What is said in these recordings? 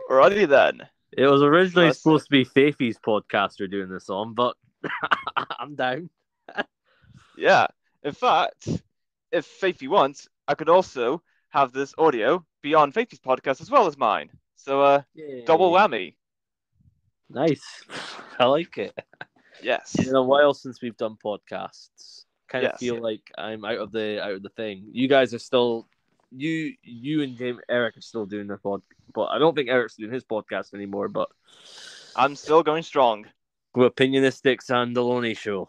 Alrighty then. It was originally Let's- supposed to be Faithy's podcaster doing this on, but I'm down. Yeah. In fact, if Faithy wants, I could also have this audio be on Faithy's podcast as well as mine. So, double whammy. Nice. I like it. Yes. It's been a while since we've done podcasts. Kind of Yes. feel like I'm out of the thing. You guys are still, you and Eric are still doing the pod, but I don't think Eric's doing his podcast anymore. But I'm still going strong. with Opinionistics and the Loney Show.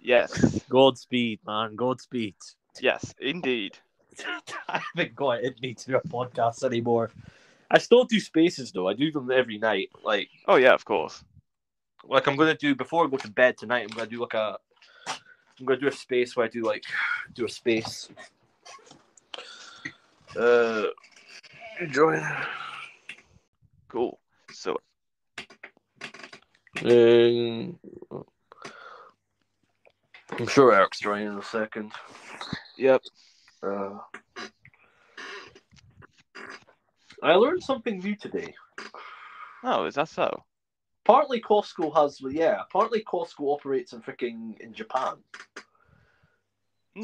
Yes. Godspeed, man. Godspeed. Yes, indeed. I haven't got it in me to do a podcast anymore. I still do spaces though. I do them every night. Oh yeah, of course. Like I'm gonna do before I go to bed tonight. I'm gonna do a space where I do a space. Join. Cool. So I'm sure Eric's joining in a second. yep. I learned something new today. Oh, is that so? Partly Costco operates in Japan.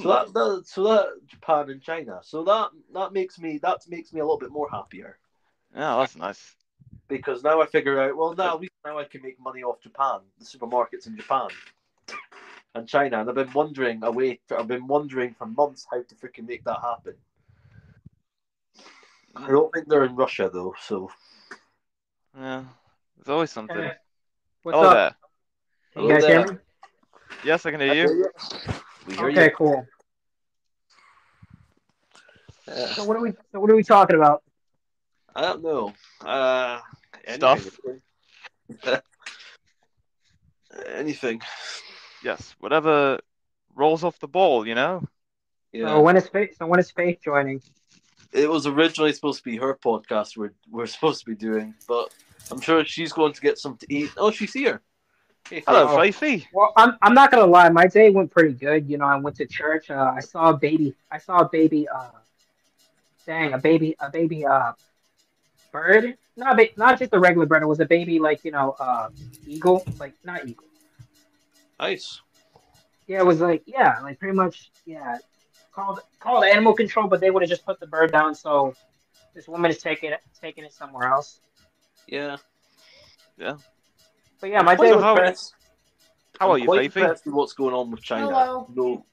So that Japan and China. So that makes me a little bit more happier. Yeah, that's nice. Because now I figure out, well, now I can make money off Japan, the supermarkets in Japan and China, and I've been wondering for months how to freaking make that happen. I don't think they're in Russia though, so Yeah, there's always something. Hey, what's Hello up? there. Can you guys hear me? Yes, I can hear you. We hear Okay, you. cool. So what are we talking about? I don't know. Stuff. Anything. Yes, whatever rolls off the ball, you know. Yeah. So when is Faith joining? It was originally supposed to be her podcast we're supposed to be doing, but I'm sure she's going to get something to eat. Oh, she's here. Hey, Hello, Oh. Faithy. Well, I'm not gonna lie. My day went pretty good. You know, I went to church. I saw a baby. A baby bird. Not just a regular bird. It was a baby eagle. Like not eagle. Nice. Yeah, it was like pretty much called animal control, but they would have just put the bird down. So this woman is taking it somewhere else. Yeah. Yeah. But yeah, my Quite day was impressed. How are I'm you, quite Faithy? impressed with what's going on with China. Hello. No,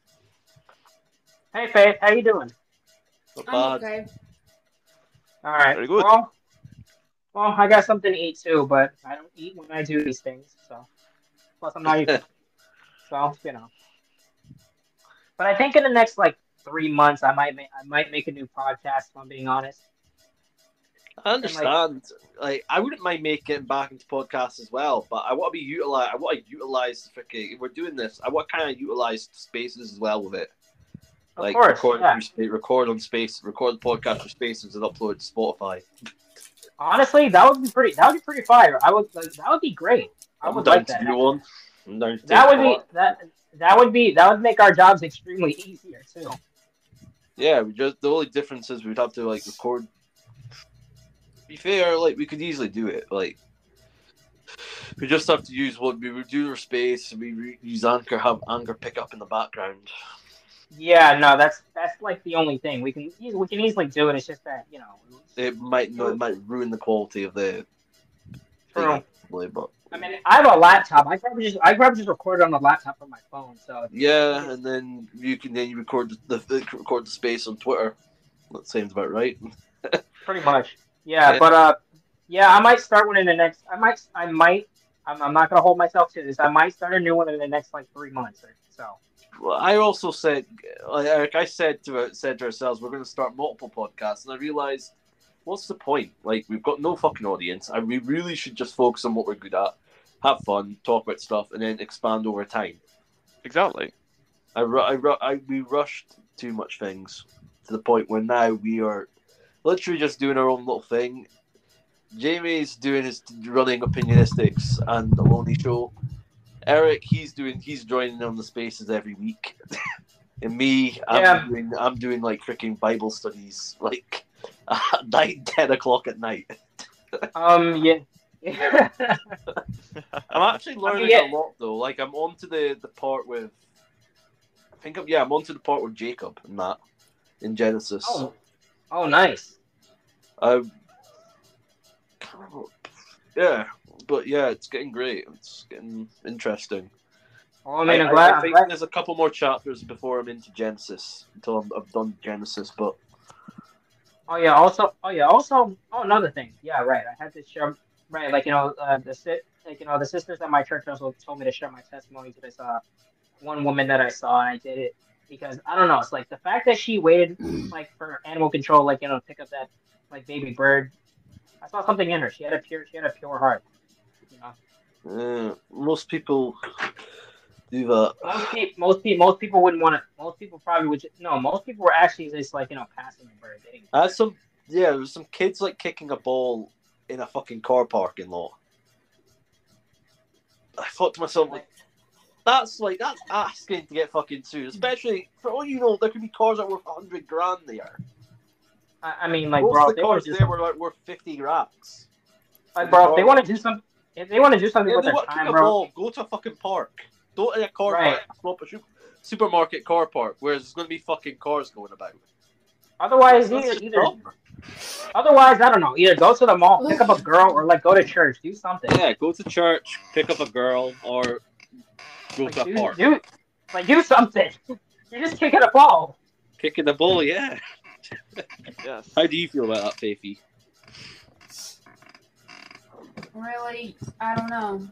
Hey Faith, how you doing? not I'm bad. okay. All right. Very good. Well, I got something to eat too, but I don't eat when I do these things. So plus I'm not even. So you know. But I think in the next 3 months, I might make a new podcast. If I'm being honest. I understand. I wouldn't mind making back into podcasts as well, but I want to be utilized. I want to utilize if we're doing this. I want to kind of utilize spaces as well with it. Of course, record yeah. record on space, record the podcast for spaces and upload to Spotify. Honestly, that would be pretty fire. That would be great. I would like that. I'm down to That take would be part. that would make our jobs extremely easier too. Yeah, the only difference is we'd have to record. To be fair, we could easily do it. We just have to use what we would do our space. We use Anchor, have Anchor pick up in the background. Yeah, no, that's the only thing we can easily do it. It's just that It might ruin the quality of the True. thing, probably, but I mean, I have a laptop. I probably just record it on the laptop from my phone. So yeah, and then you record the space on Twitter. That seems about right. pretty much. Yeah, Yeah. but I might start one in the next. I'm not gonna hold myself to this. I might start a new one in the next 3 months or so. Well, I also said, Eric, I said to ourselves, we're going to start multiple podcasts, and I realized, what's the point? We've got no fucking audience, and we really should just focus on what we're good at, have fun, talk about stuff, and then expand over time. Exactly. We rushed too much things to the point where now we are literally just doing our own little thing. Jamie's doing his running Opinionistics and the Lonely Show. Eric, he's joining on the spaces every week. And me, I'm doing freaking Bible studies At night, 10 o'clock at night. Yeah. I'm actually learning a lot though. Like I'm on to the part with. I'm on to the part with Jacob and that in Genesis. Oh, nice. Yeah, but yeah, it's getting great. It's getting interesting. Well, I mean, I think there's a couple more chapters before I'm into Genesis until I've done Genesis. But also, another thing. Yeah, right. I had to share. Right, like the sisters at my church also told me to share my testimony to this one woman that I saw, and I did it because I don't know. It's like the fact that she waited like for animal control, like to pick up that like baby bird. I saw something in her. She had a pure heart. Most people do that. Most people wouldn't want to. Most people probably would. Most people were actually just like passing the bird. There was some kids like kicking a ball in a fucking car parking lot. I thought to myself, like, that's asking to get fucking sued. Especially for all you know, there could be cars that are worth $100,000 there. I mean, like, most bro, of the cars there were like worth 50 racks. Like, bro, if they want to do something, with their time, bro, ball, go to a fucking park. Don't in a car park. Go up a supermarket car park, where there's going to be fucking cars going about. Otherwise, Otherwise, I don't know. Either go to the mall, pick up a girl, or like go to church. Do something. Yeah, go to church, pick up a girl, or go to a park. Do something. You're just kicking a ball. Kicking the ball, yeah. Yes. How do you feel about that, Faithy? Really, I don't know.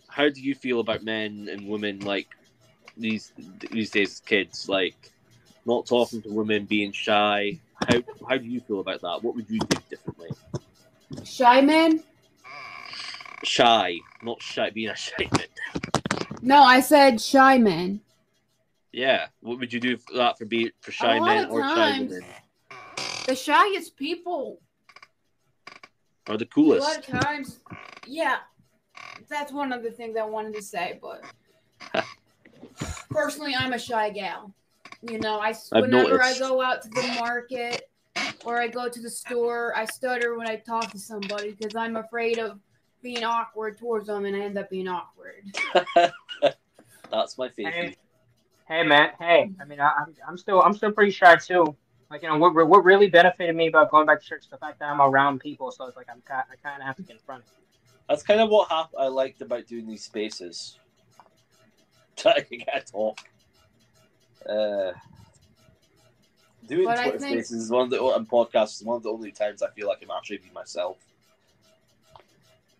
How do you feel about men and women like these days as kids, like not talking to women, being shy? How do you feel about that? What would you do differently? Shy men? Shy, not shy, being a shy man. No, I said shy men. Yeah, what would you do for that for shy men or shy women? The shyest people are the coolest. A lot of times, yeah, that's one of the things I wanted to say. But personally, I'm a shy gal. Whenever I go out to the market or I go to the store, I stutter when I talk to somebody because I'm afraid of being awkward towards them, and I end up being awkward. That's my favorite. Hey man, hey. I mean, I'm still pretty shy too. Like what really benefited me about going back to church is the fact that I'm around people, so it's like I kind of have to confront it. That's kind of what I liked about doing these spaces. I can get to talk. Doing Twitter spaces is and podcasts is one of the only times I feel like I'm actually being myself.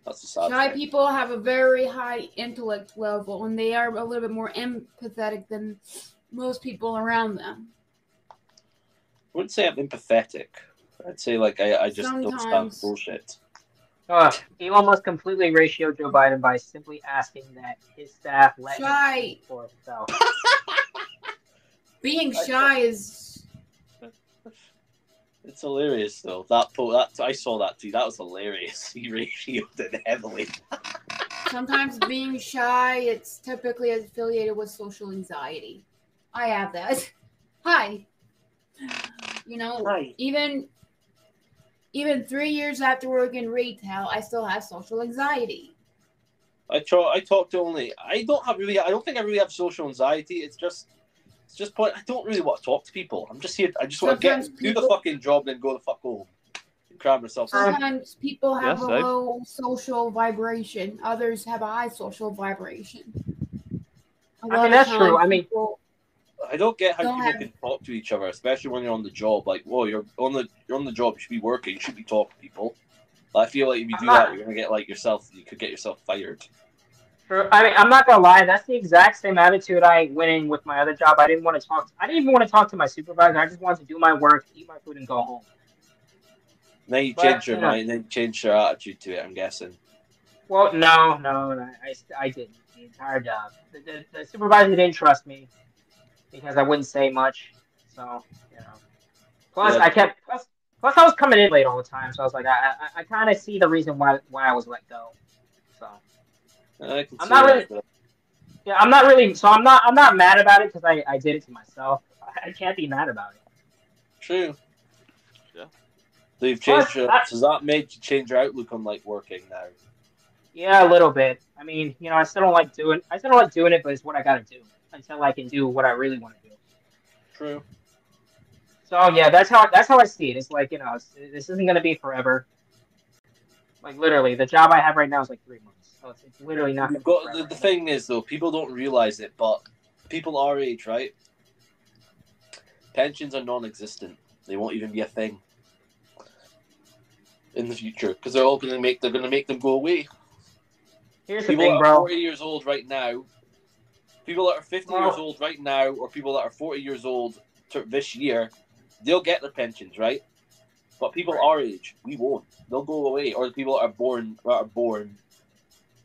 That's the sad Shy thing. people have a very high intellect level, and they are a little bit more empathetic than most people around them. I wouldn't say I'm empathetic. I'd say like I just don't stand bullshit. Elon Musk completely ratioed Joe Biden by simply asking that his staff let him speak for himself. Being shy is... It's hilarious though. I saw that too. That was hilarious. He ratioed it heavily. Sometimes being shy, it's typically affiliated with social anxiety. I have that. Hi. Hi. Even 3 years after working retail, I still have social anxiety. I talk to only. I don't think I really have social anxiety. It's just I don't really want to talk to people. I'm just here. I just want to do the fucking job, then go the fuck home and cram myself. Sometimes people have a low social vibration. Others have a high social vibration. I mean, that's true. I mean, I don't get how people can talk to each other, especially when you're on the job. Like, whoa, you're on the job. You should be working. You should be talking to people. But I feel like if you do that, you're gonna get you could get yourself fired. I mean, I'm not gonna lie. That's the exact same attitude I went in with my other job. I didn't even want to talk to my supervisor. I just wanted to do my work, eat my food, and go home. Then you change your mind. Then you change your attitude to it. I'm guessing. Well, no, I didn't. The entire job. The supervisor didn't trust me because I wouldn't say much. So Plus, Plus, I was coming in late all the time, so I was like, I kind of see the reason why I was let go. So. I'm not really. So I'm not mad about it because I did it to myself. I can't be mad about it. True. Yeah. They've changed. Does that make you change your outlook on like working now? Yeah, a little bit. I mean, I still don't like doing. I still don't like doing it, but it's what I got to do until I can do what I really want to do. True. So yeah, that's how I see it. It's like this isn't gonna be forever. Like literally, the job I have right now is like 3 months, so it's literally not. You've got the thing is though, people don't realize it, but people our age, right? Pensions are non-existent. They won't even be a thing in the future because they're going to make them go away. Here's people the thing, that are bro. 40 years old right now, people that are 50 years old right now, or people that are 40 years old this year, they'll get their pensions, right? But people our age, we won't. They'll go away. Or the people that are born.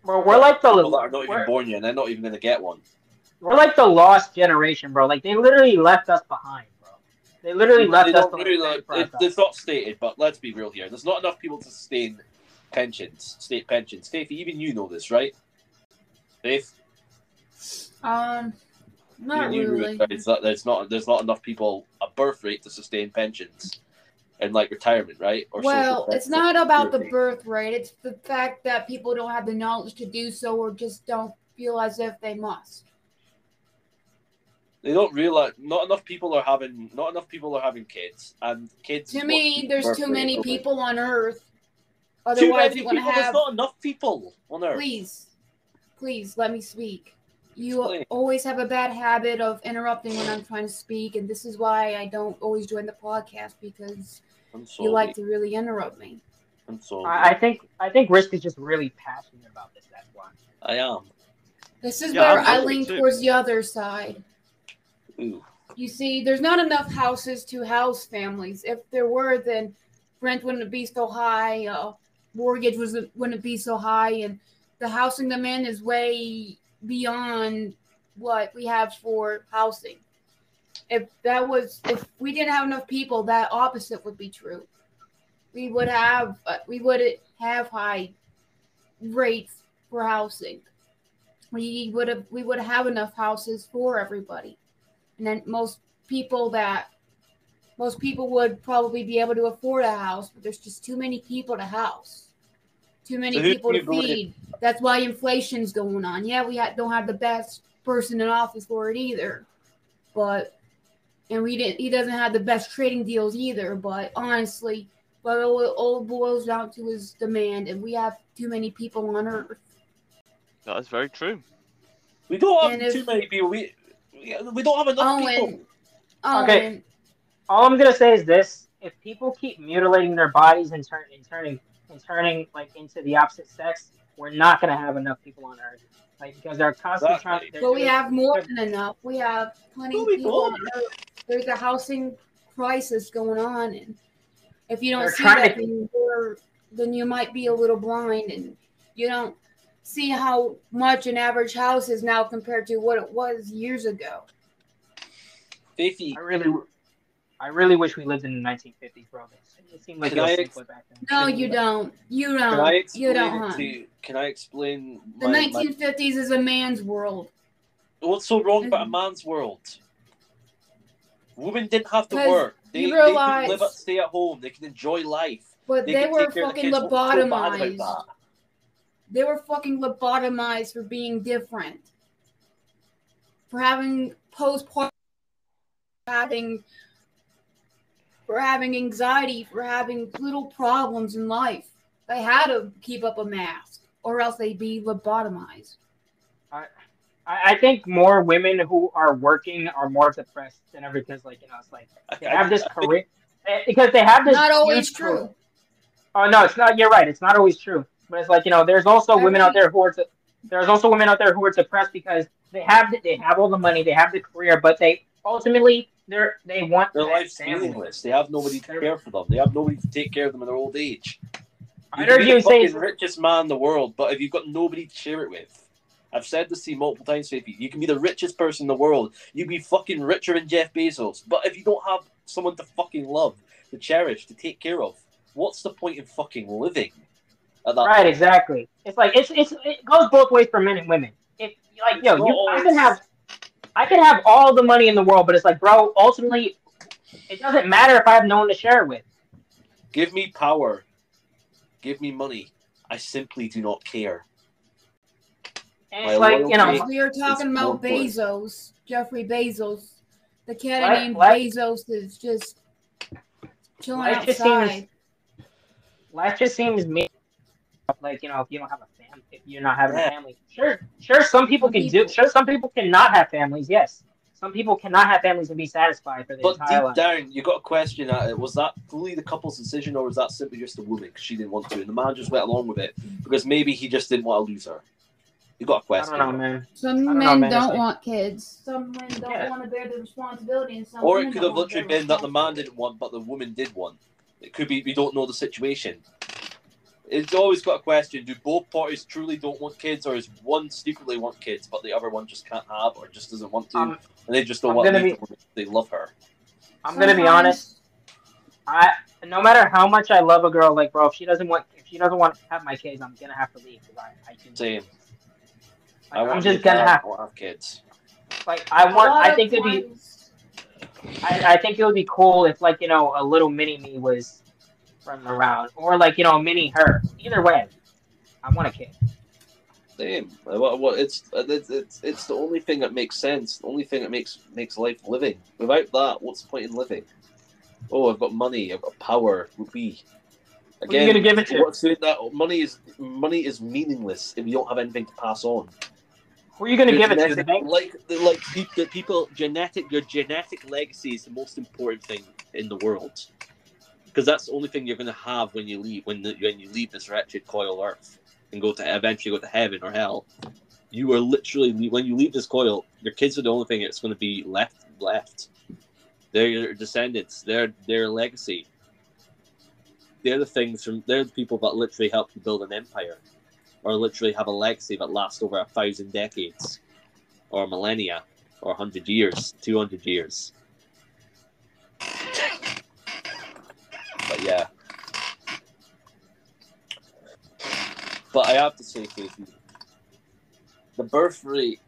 Bro, we're like the people that are not even born yet, and they're not even going to get one. We're like the lost generation, bro. Like they literally left us behind, bro. They literally left us. It's not stated, but let's be real here. There's not enough people to sustain pensions, state pensions. Faith, even you know this, right? Faith? Not really. There's not enough people, a birth rate to sustain pensions and like retirement, right? Or well, it's not about the birth rate. It's the fact that people don't have the knowledge to do so, or just don't feel as if they must. They don't realize not enough people are having kids, and kids. To me, there's too many people on Earth. Otherwise, you're gonna have. There's not enough people on Earth. Please, let me speak. You always have a bad habit of interrupting when I'm trying to speak, and this is why I don't always join the podcast because you like to really interrupt me. I'm sorry. I think Risk is just really passionate about this. That's why. I am. This is where I lean towards the other side. Ooh. You see, there's not enough houses to house families. If there were, then rent wouldn't be so high, mortgage wouldn't be so high, and the housing demand is way beyond what we have for housing. If we didn't have enough people, that opposite would be true. We would have high rates for housing. We would have enough houses for everybody. And then most people would probably be able to afford a house, but there's just too many people to house, too many people to feed. That's why inflation's going on. Yeah, don't have the best person in office for it either, he doesn't have the best trading deals either. But honestly, it all boils down to his demand, and we have too many people on Earth. That is very true. We don't have too many people. We don't have enough people. Okay. All I'm gonna say is this: if people keep mutilating their bodies and turning like into the opposite sex, we're not gonna have enough people on Earth. Like because they're constantly trying. But we have more than enough. We have plenty of people on Earth. There's a housing crisis going on, and if you don't see that, then you might be a little blind, and you don't see how much an average house is now compared to what it was years ago. I really wish we lived in the 1950s, bro. It seemed like it was simpler back then. No, you don't. You don't. Can I explain? The 1950s is a man's world. What's so wrong about a man's world? Women didn't have to work. They could stay at home. They could enjoy life. But they were fucking lobotomized. They were fucking lobotomized for being different. For having postpartum, for having anxiety, for having little problems in life. They had to keep up a mask, or else they'd be lobotomized. I think more women who are working are more depressed than ever because, like, it's like they have this career because they have this. Not always true. Oh no, it's not. You're right. It's not always true. But it's like there's also women out there who are depressed because they have all the money, they have the career, but they ultimately they want their life's meaningless. They have nobody to care for them. They have nobody to take care of them in their old age. You can be the fucking richest man in the world, but if you've got nobody to share it with, I've said this to you multiple times, Faith. You can be the richest person in the world. You'd be fucking richer than Jeff Bezos, but if you don't have someone to fucking love, to cherish, to take care of, what's the point in fucking living? Right, exactly. It's like it goes both ways for men and women. If like I can have all the money in the world, but it's like, bro, ultimately, It doesn't matter if I have no one to share it with. Give me power. Give me money. I simply do not care. And it's like, you know, we are talking about Bezos, Jeffrey Bezos. The cat named Bezos is just chilling outside. Life just seems like, you know, if you don't have a family, if you're not having a family, sure, some people can do. Sure, some people cannot have families. Yes, some people cannot have families and be satisfied for their entire life. But deep down, you got to question that. Was that fully the couple's decision, or was that simply just the woman because she didn't want to, and the man just went along with it because maybe he just didn't want to lose her? You got a question. I don't know, man. Some men don't want kids. Some men don't want to bear the responsibility, and some. Or it could have literally been that the man didn't want, but the woman did want. It could be we don't know the situation. It's always got a question: do both parties truly don't want kids, or is one secretly want kids, but the other one just can't have, or just doesn't want to, and they just don't want to? They love her. I'm gonna be honest. No matter how much I love a girl, like bro, if she doesn't want to have my kids, I'm gonna have to leave because I can. Same. Like, I'm just gonna have kids. Like I think it'd be. I think it would be cool if, like, you know, a little mini me was running around, or like, you know, a mini her. Either way, I want a kid. Same. It's the only thing that makes sense. The only thing that makes life living. Without that, what's the point in living? Oh, I've got money. I've got power. Whoopee. Again, what are you gonna give it to? That money is meaningless if you don't have anything to pass on. Who are you going to give it to? The bank? Like people, your genetic legacy is the most important thing in the world, because that's the only thing you're going to have when you leave. When you leave this wretched coil Earth and eventually go to heaven or hell, you are literally, when you leave this coil, your kids are the only thing that's going to be left. They're your descendants. They're their legacy. They're the people that literally help you build an empire. Or literally have a legacy that lasts over 1,000 decades, or millennia, or 100 years, 200 years. But yeah. But I have to say, Casey, the birth rate,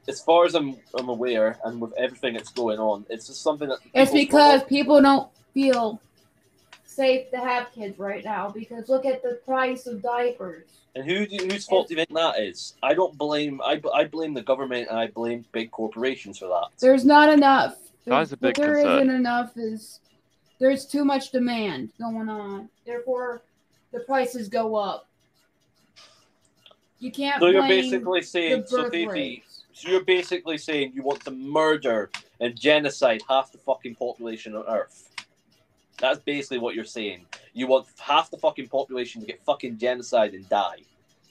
as far as I'm aware, and with everything that's going on, it's just something that... It's because people don't feel safe to have kids right now, because look at the price of diapers. And whose fault do you think that is? I don't blame. I blame the government, and I blame big corporations for that. There's not enough. That is a big concern. What there isn't enough is there's too much demand going on. Therefore, the prices go up. You can't. So you're basically saying, so you're basically saying you want to murder and genocide half the fucking population on Earth. That's basically what you're saying. You want half the fucking population to get fucking genocide and die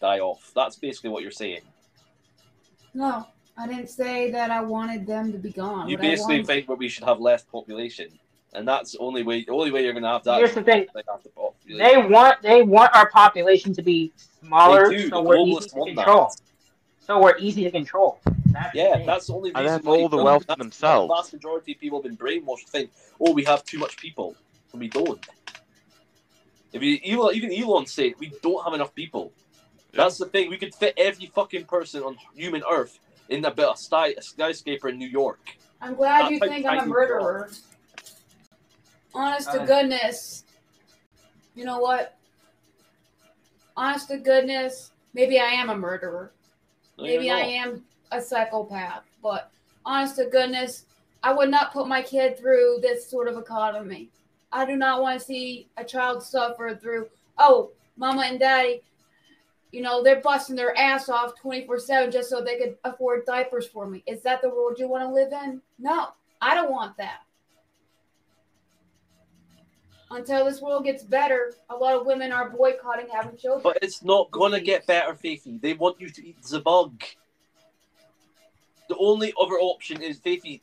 off. That's basically what you're saying. No, I didn't say that I wanted them to be gone. You basically think that we should have less population, and that's the only way you're gonna have that. Here's the thing: they want our population to be smaller, so we're easy to control. So we're easy to control. That's the only reason. And they have all the wealth for themselves. The vast majority of people have been brainwashed to think, oh, we have too much people. And we don't. Even Elon said we don't have enough people. That's the thing. We could fit every fucking person on human Earth in a skyscraper in New York. I'm glad you think I'm a murderer. Honest to goodness. You know what? Honest to goodness, maybe I am a murderer. Maybe I am a psychopath. But honest to goodness, I would not put my kid through this sort of economy. I do not want to see a child suffer through, oh, mama and daddy, you know, they're busting their ass off 24/7 just so they could afford diapers for me. Is that the world you want to live in? No, I don't want that. Until this world gets better, a lot of women are boycotting having children. But it's not going to get better, Faithy. They want you to eat the bug. The only other option is, Faithy,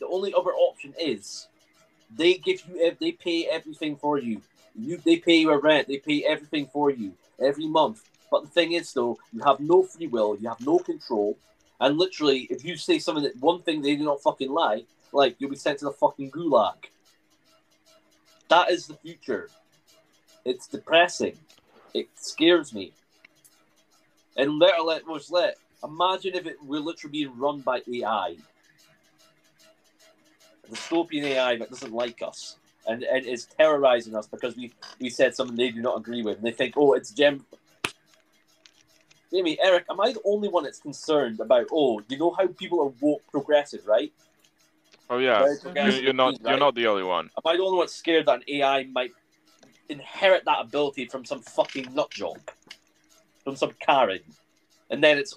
they pay everything for you. They pay your rent. They pay everything for you every month. But the thing is, though, you have no free will. You have no control. And literally, if you say one thing they do not fucking lie, like, you'll be sent to the fucking gulag. That is the future. It's depressing. It scares me. And imagine if it were literally being run by AI. A dystopian AI that doesn't like us. and it's terrorizing us because we said something they do not agree with, and they think, oh, it's Jamie, Eric, am I the only one that's concerned about? Oh, you know how people are woke progressive, right? Oh yeah, you're not the only one. Am I the only one that's scared that an AI might inherit that ability from some fucking nutjob, from some Karen, and then it's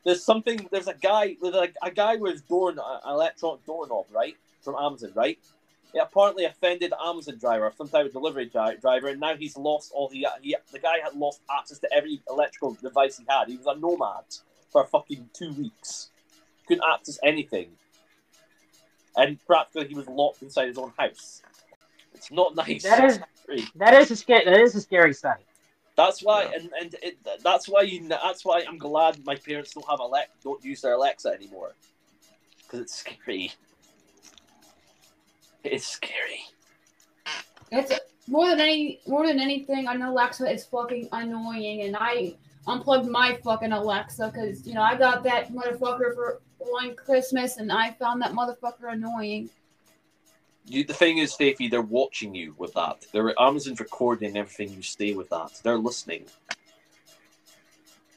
there's a guy with a guy with an electronic doorknob, right, from Amazon, right? It apparently offended the Amazon driver, some type of delivery driver, and now he's lost the guy had lost access to every electrical device he had. He was a nomad for fucking 2 weeks, couldn't access anything, and practically he was locked inside his own house. It's not nice. That is a scary sight. That's why, that's why I'm glad my parents don't use their Alexa anymore, because it's scary. It's scary. It's more than anything. I know Alexa is fucking annoying, and I unplugged my fucking Alexa because I got that motherfucker for one Christmas, and I found that motherfucker annoying. The thing is, Steffi, they're watching you with that. Amazon's recording everything you say with that. They're listening.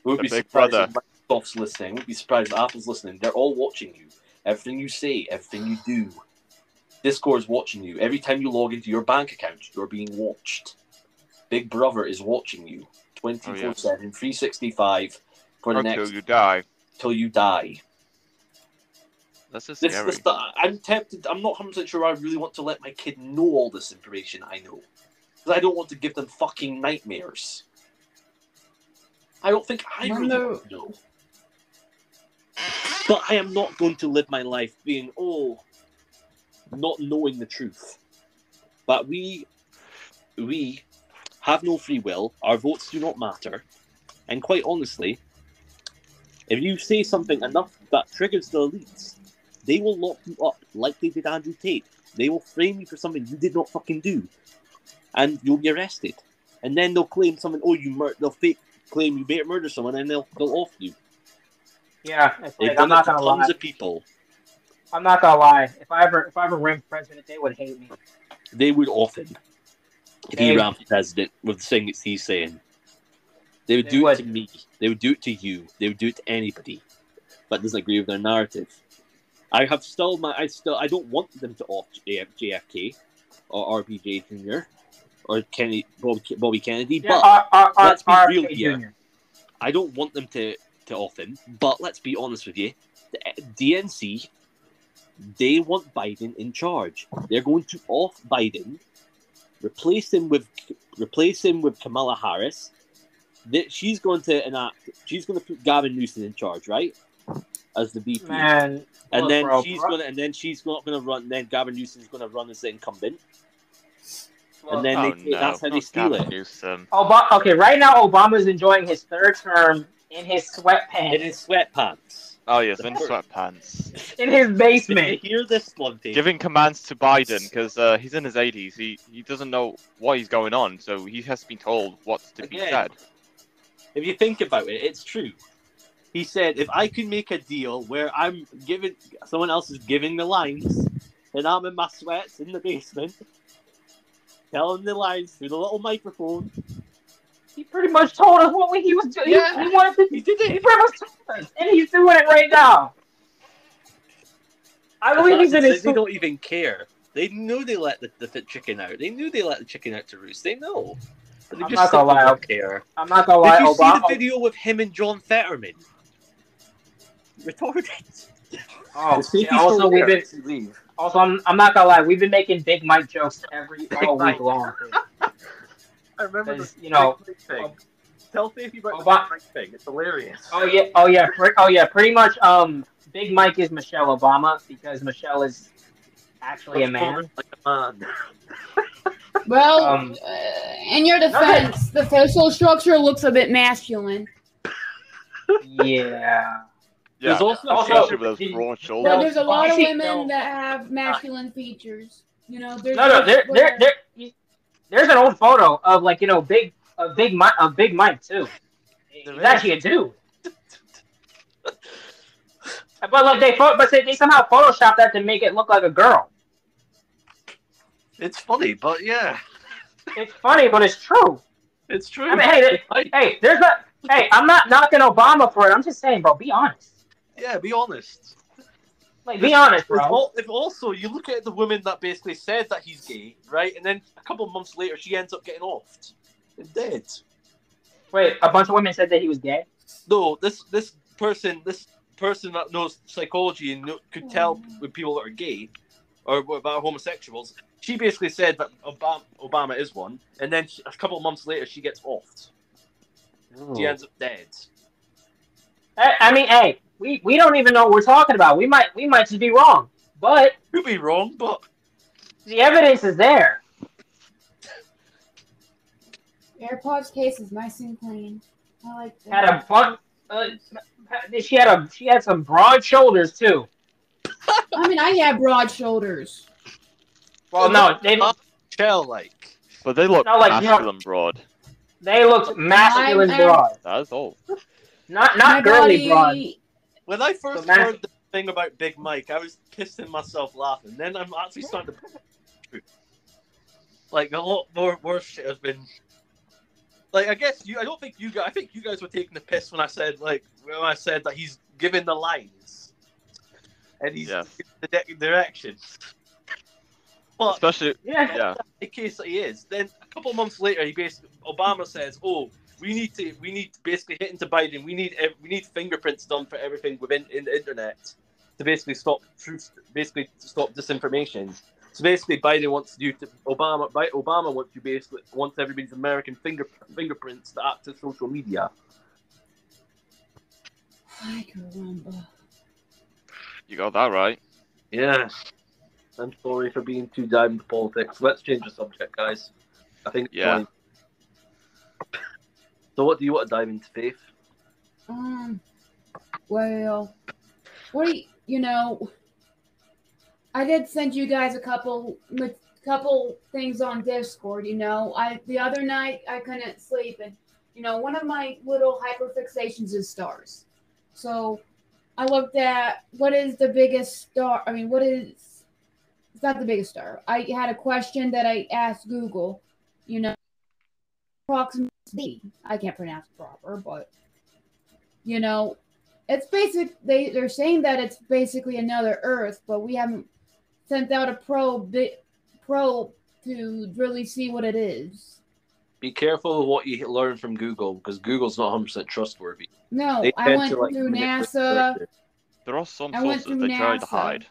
We would be surprised if Microsoft's listening. We'd be surprised if Apple's listening. They're all watching you. Everything you say, everything you do. Discord's watching you. Every time you log into your bank account, you're being watched. Big Brother is watching you 24/7, 365 for the next... Till you die. That's just scary. I'm tempted. I'm not 100% sure I really want to let my kid know all this information I know. Because I don't want to give them fucking nightmares. I don't think I really want to know. But I am not going to live my life being, not knowing the truth. But we have no free will. Our votes do not matter. And quite honestly, if you say something enough that triggers the elites, they will lock you up like they did Andrew Tate. They will frame you for something you did not fucking do. And you'll be arrested. And then they'll claim something, they'll fake claim you may have murdered someone, and they'll off you. Yeah, I'm not gonna lie. Tons of people. I'm not gonna lie. If I ever ran for president, they would hate me. They would off him. If he ran for president with the things he's saying. They would do it to me. They would do it to you. They would do it to anybody that doesn't agree with their narrative. I don't want them to off JFK or RBJ Jr. or Bobby Kennedy, but let's be real here. Jr. I don't want them to off him, but let's be honest with you. The DNC, they want Biden in charge. They're going to off Biden, replace him with Kamala Harris. She's going to put Gavin Newsom in charge, right? As the VP. And then she's not going to run. Then Gavin Newsom's going to run as the incumbent. And then that's how they steal it. Okay, right now Obama's enjoying his third term in his sweatpants. Oh yes, in sweatpants. In his basement. Hear this one thing. Giving commands to Biden because he's in his 80s. He doesn't know what is going on, so he has to be told what's to be said. If you think about it, it's true. He said, if I could make a deal where someone else is giving the lines, and I'm in my sweats in the basement, telling the lines through the little microphone. He pretty much told us what he was doing. Yeah, he did it. He pretty much told us, and he's doing it right now. I believe he's in his... They don't even care. They know they let the chicken out. They knew they let the chicken out to roost. They know. But I'm not gonna lie. I'm not gonna lie. Did you see the video with him and John Fetterman? Retarded. Oh, yeah, also, I'm not gonna lie. We've been making Big Mike jokes all week long. I remember this. Thing. Tell Stacey about the Big Mike thing. It's hilarious. Oh yeah. Pretty much. Big Mike is Michelle Obama because Michelle is actually a man. Like a man. Well, in your defense, the facial structure looks a bit masculine. Yeah. There's also with those broad shoulders. Well, there's a lot of women that have masculine features. There's there's an old photo of Big Mike too. He's actually a dude. But they somehow photoshopped that to make it look like a girl. It's funny, but yeah. It's funny, but it's true. It's true. I mean, hey, there's a. Hey, I'm not knocking Obama for it. I'm just saying, bro, be honest. Yeah, be honest. Like, be honest, bro. If also you look at the woman that basically said that he's gay, right, and then a couple of months later she ends up getting offed and dead. Wait, a bunch of women said that he was gay? No, this person that knows psychology and could tell when people that are gay or about homosexuals. She basically said that Obama is one, and then a couple of months later she gets offed. She ends up dead. I mean, hey, we don't even know what we're talking about. We might just be wrong, but Could be wrong, but the evidence is there. AirPods case is nice and clean. I like that. Had a fun. She had some broad shoulders too. I mean, I have broad shoulders. Well, no, they look shell-like. But they look masculine broad. They looked masculine broad. That's all. Not girly broad. When I first heard the thing about Big Mike, I was pissing myself laughing. Then I'm actually starting to like a lot more worse shit has been. Like I think you guys were taking the piss when I said that he's giving the lines and he's giving the directions. But especially in case that he is, then a couple of months later, Obama says, "Oh, we need to basically hit into Biden. We need fingerprints done for everything within the internet to basically stop disinformation." So basically, Biden wants you to Obama wants everybody's American fingerprints to access social media. I can remember. You got that right. Yeah. I'm sorry for being too dived into politics. Let's change the subject, guys. I think it's fine. So what do you want to dive into, Faith? Well, I did send you guys a couple things on Discord, the other night I couldn't sleep and, one of my little hyperfixations is stars. So I looked at what is the biggest star, it's not the biggest star. I had a question that I asked Google, approximately, I can't pronounce it proper, but, it's they're saying that it's basically another Earth, but we haven't sent out a probe to really see what it is. Be careful of what you learn from Google, because Google's not 100% trustworthy. No, I went through NASA. There are some sources they try to hide.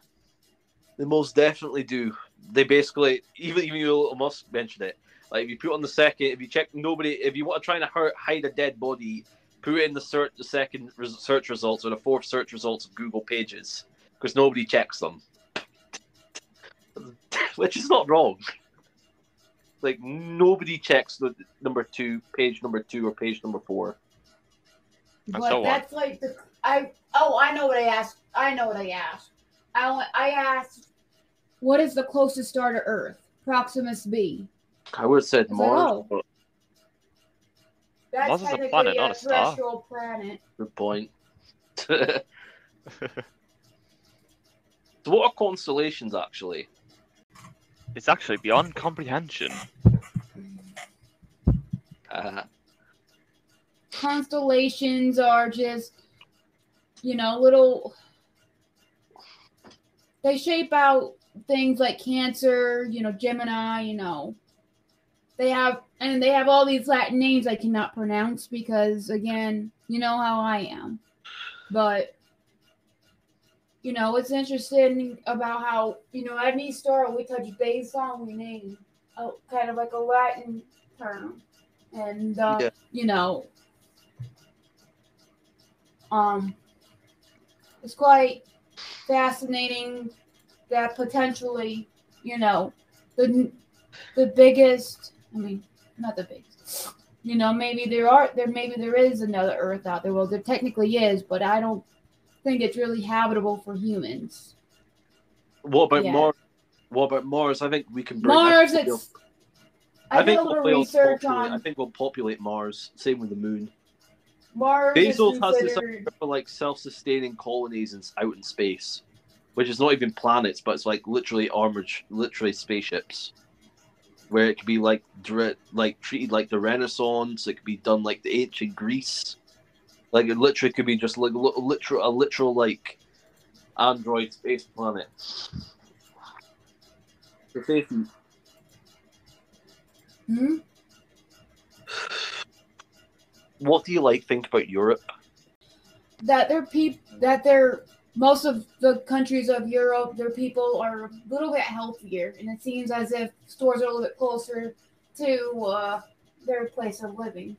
They most definitely do. They basically, even Elon Musk mentioned it. Like if you put on the second, if you check if you want to try and hide a dead body, put in the second search results or the fourth search results of Google pages, because nobody checks them. Which is not wrong. Like nobody checks the page number 2 or page number 4. But that's like I know what I asked. I asked, what is the closest star to Earth? Proximus B. I would have said Mars. Like, that's Mars is a planet, not a star. Terrestrial planet. Good point. So what are constellations actually? It's actually beyond comprehension. Constellations are just, little. They shape out things like Cancer, Gemini, They have all these Latin names I cannot pronounce because, again, you know how I am. But, it's interesting about how, any star we touch base on, we name kind of like a Latin term. And, it's quite fascinating that potentially, the biggest, not the biggest, maybe there is another Earth out there. Well, there technically is, but I don't think it's really habitable for humans. What about Mars? What about Mars? I think we can bring Mars. I think we'll populate Mars. Same with the Moon. Mars Bezos has this for like self-sustaining colonies out in space, which is not even planets, but it's like literally armored, literally spaceships. where it could be like treated like the Renaissance. It could be done like the ancient Greece. Like it literally could be just like a literal like android space planet. So Faithy, what do you think about Europe? That most of the countries of Europe, their people are a little bit healthier, and it seems as if stores are a little bit closer to their place of living.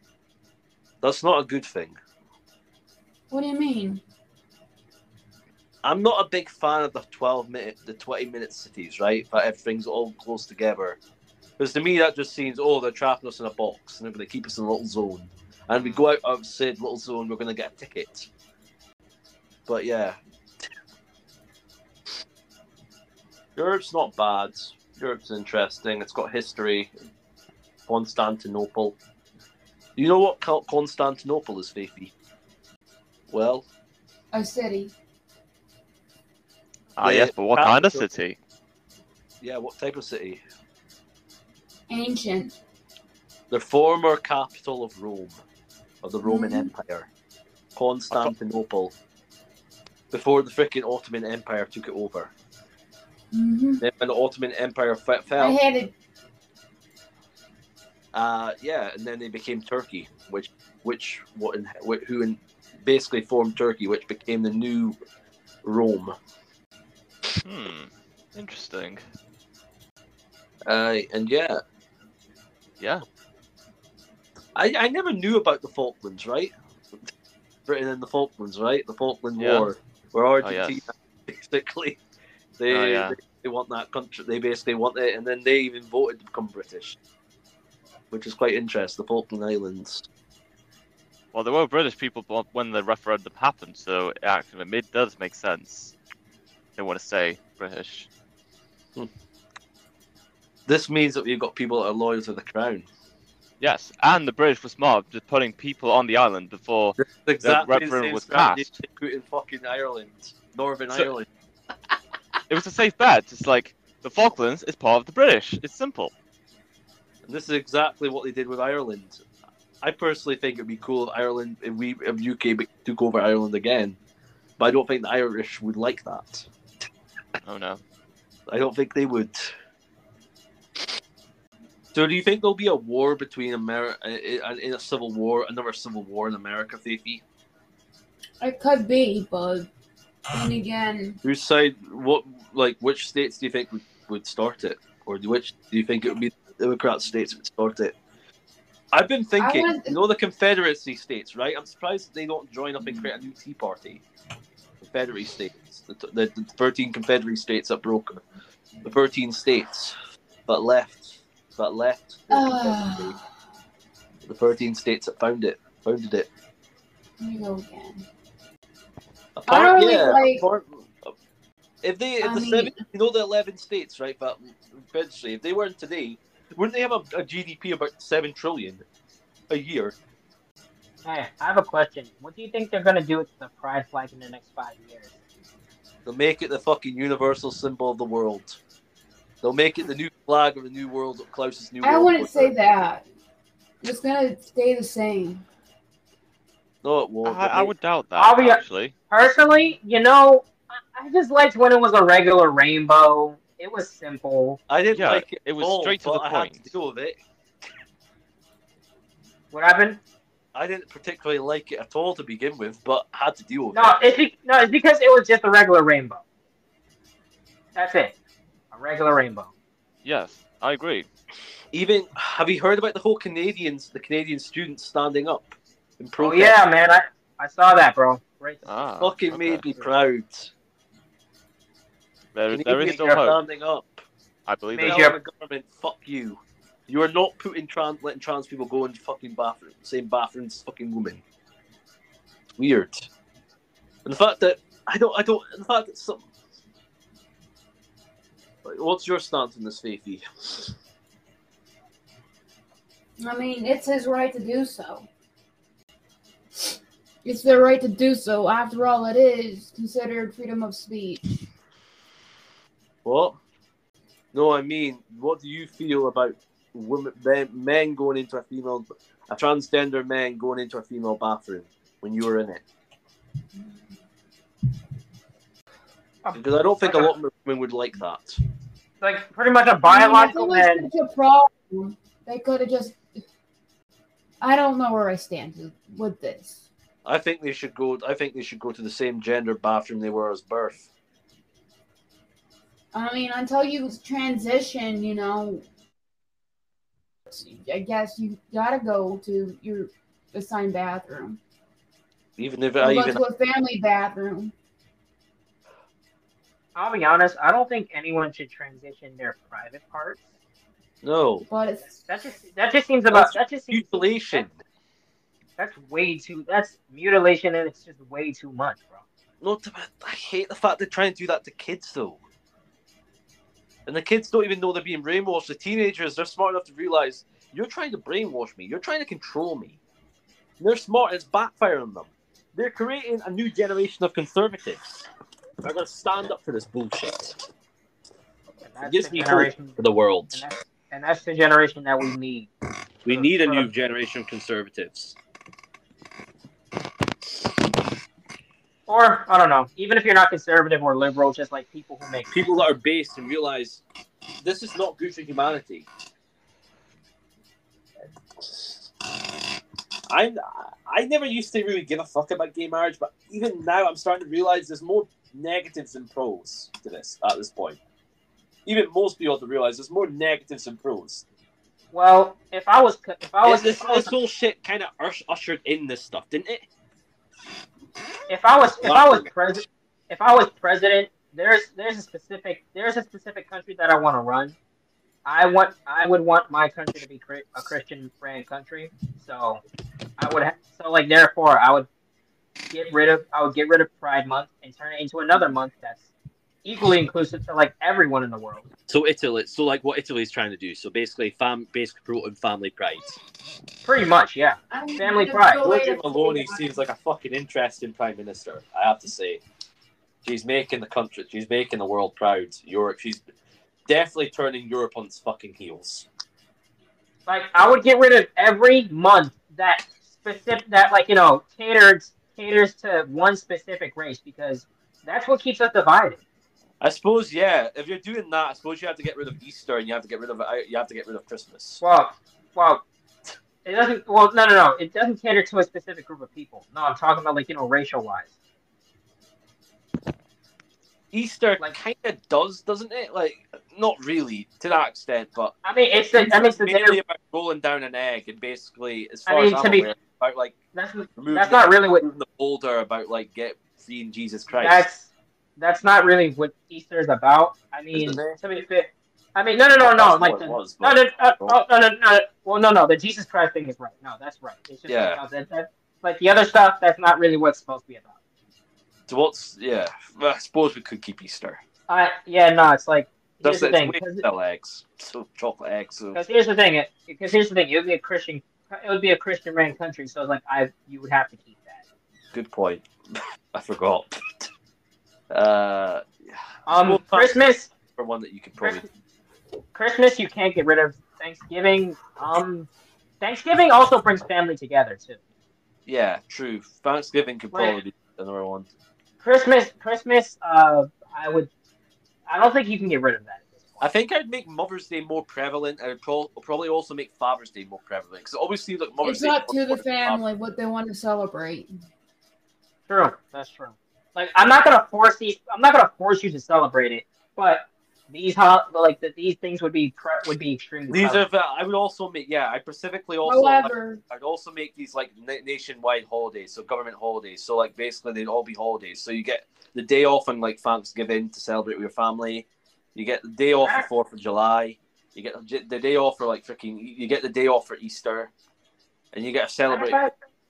That's not a good thing. What do you mean? I'm not a big fan of the 20-minute cities, right? That everything's all close together. Because to me, that just seems, they're trapping us in a box, and they're going to keep us in a little zone. And we go out of said little zone, we're going to get a ticket. But yeah. Europe's not bad. Europe's interesting. It's got history. Constantinople. Do you know what Constantinople is, Faithy? Well, A city. Yes, but what kind of city? Yeah, what type of city? Ancient. The former capital of Rome, of the Roman Empire. Constantinople. Before the freaking Ottoman Empire took it over. Then when the Ottoman Empire fell, I hated. and then they became Turkey, who basically formed Turkey, which became the new Rome. Interesting. And yeah. Yeah. I never knew about the Falklands, right? Britain and the Falklands, right? The Falkland War, where Argentina basically they want that country. They basically want it, and then they even voted to become British, which is quite interesting. The Falkland Islands. Well, there were British people when the referendum happened, so it does make sense. They want to stay British. This means that we've got people that are loyal to the crown. Yes, and the British were smart, just putting people on the island before the referendum was passed. They put in fucking Ireland, Northern Ireland. It was a safe bet. It's like the Falklands is part of the British. It's simple. And this is exactly what they did with Ireland. I personally think it'd be cool if UK took over Ireland again, but I don't think the Irish would like that. Oh no, I don't think they would. So do you think there'll be a war between America in a civil war, another civil war in America, Faithy? It could be, but then again, Whose side? Which states do you think would start it, or which do you think it would be the Democrat states that would start it? I've been thinking, the Confederacy states, right? I'm surprised they don't join up and create a new Tea Party. Confederacy states, the 13 Confederacy states that broke, the 13 states that left. The 13 states that founded it. Here you go again. The 11 states, right? But eventually, if they weren't today, wouldn't they have a GDP about 7 trillion a year? Hey, I have a question. What do you think they're gonna do with the pride flag in the next 5 years? They'll make it the fucking universal symbol of the world. They'll make it the new flag of the new world, closest new world. I wouldn't say that. It's gonna stay the same. No, it won't. I would doubt that, actually. Personally, I just liked when it was a regular rainbow. It was simple. I didn't like it. It was straight to the point. I had to deal with it. What happened? I didn't particularly like it at all to begin with, but I had to deal with it. It's because it was just a regular rainbow. That's it. A regular rainbow. Yes, I agree. Have you heard about the whole Canadian students standing up in protest? Oh yeah, man, I saw that, bro. Right. Made me proud. There is still hope. hope. Standing up. I believe the government, fuck you. You are not letting trans people go into fucking same bathrooms as fucking women. It's weird. And the fact that some. What's your stance on this, Faithy? I mean, it's his right to do so. It's their right to do so. After all, it is considered freedom of speech. What? No, I mean, what do you feel about men going into a transgender man going into a female bathroom when you were in it? Because I don't think a lot of women would like that. Like pretty much a biological man. Such a problem. They could have just. I don't know where I stand with this. I think they should go to the same gender bathroom they were as birth. I mean, until you transition, you know, I guess you gotta go to your assigned bathroom. Even if go to a family bathroom. I'll be honest, I don't think anyone should transition their private parts. No. But that just seems mutilation. That's mutilation, and it's just way too much, bro. No, I hate the fact they're trying to do that to kids, though. And the kids don't even know they're being brainwashed. The teenagers, they're smart enough to realize, you're trying to brainwash me. You're trying to control me. And they're smart, and it's backfiring on them. They're creating a new generation of conservatives. They're going to stand up for this bullshit. It gives me hope for the world. And that's the generation that we need. We need a new generation of conservatives. Or, I don't know, even if you're not conservative or liberal, just like people who make... People that are based and realize this is not good for humanity. I never used to really give a fuck about gay marriage, but even now I'm starting to realize there's more negatives than pros to this at this point. Even most people have to realize there's more negatives than pros. Well, if I was this whole shit kind of ushered in this stuff, didn't it? If I was president, there's a specific country that I want to run. I would want my country to be a Christian brand country. So therefore I would get rid of Pride Month and turn it into another month that's equally inclusive to like everyone in the world. So like what Italy's trying to do. So basically promoting family pride. Pretty much, yeah. Family pride. Giorgia Meloni seems like a fucking interesting prime minister, I have to say. She's making the world proud. Europe, she's definitely turning Europe on its fucking heels. Like, I would get rid of every month that caters to one specific race, because that's what keeps us divided. I suppose, yeah. If you're doing that, I suppose you have to get rid of Easter and you have to get rid of Christmas. Well, it doesn't. Well, no. It doesn't cater to a specific group of people. No, I'm talking about racial wise. Easter kind of doesn't it? Like, not really to that extent, but I mean, it's mainly about rolling down an egg, and basically, as far as I'm aware, about like that's not really what the boulder about like seeing Jesus Christ. That's not really what Easter is about. I mean, to be fair, no. Like no. Well, the Jesus Christ thing is right. No, that's right. It's just like the other stuff. That's not really what it's supposed to be about. So I suppose we could keep Easter. It's like here's the thing. Eggs, so chocolate eggs. Because here's the thing. It would be a Christian ran country, so it's like you would have to keep that. Good point. I forgot. Christmas for one that you could probably. Christmas you can't get rid of. Thanksgiving. Thanksgiving also brings family together too. Yeah, true. Thanksgiving could probably be another one. Christmas. I don't think you can get rid of that. I think I'd make Mother's Day more prevalent. I'd probably also make Father's Day more prevalent, because obviously, like, Mother's Day. It's up to the family what they want to celebrate. True, that's true. Like, I'm not gonna force you to celebrate it, but these things would be extremely. I would also make. Yeah, I specifically also. However, I'd also make these like nationwide holidays, so government holidays. So like basically they'd all be holidays. So you get the day off on like Thanksgiving to celebrate with your family. You get the day off for 4th of July. You get the day off for like you get the day off for Easter, and you get to celebrate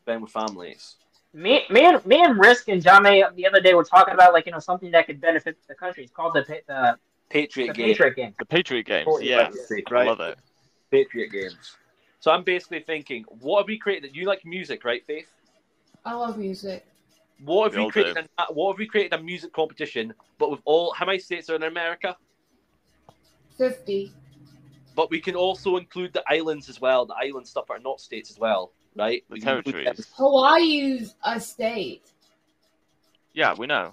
spend with families. Me and Risk and Jame the other day were talking about something that could benefit the country. It's called the Patriot Game. The Patriot Games, yeah. Right. I love it. Patriot Games. So I'm basically thinking, what have we created? You like music, right, Faith? I love music. What have we created a music competition, but with how many states are in America? 50. but we can also include the islands as well. The island stuff are not states as well, right? The territories. Hawaii's a state. Yeah, we know.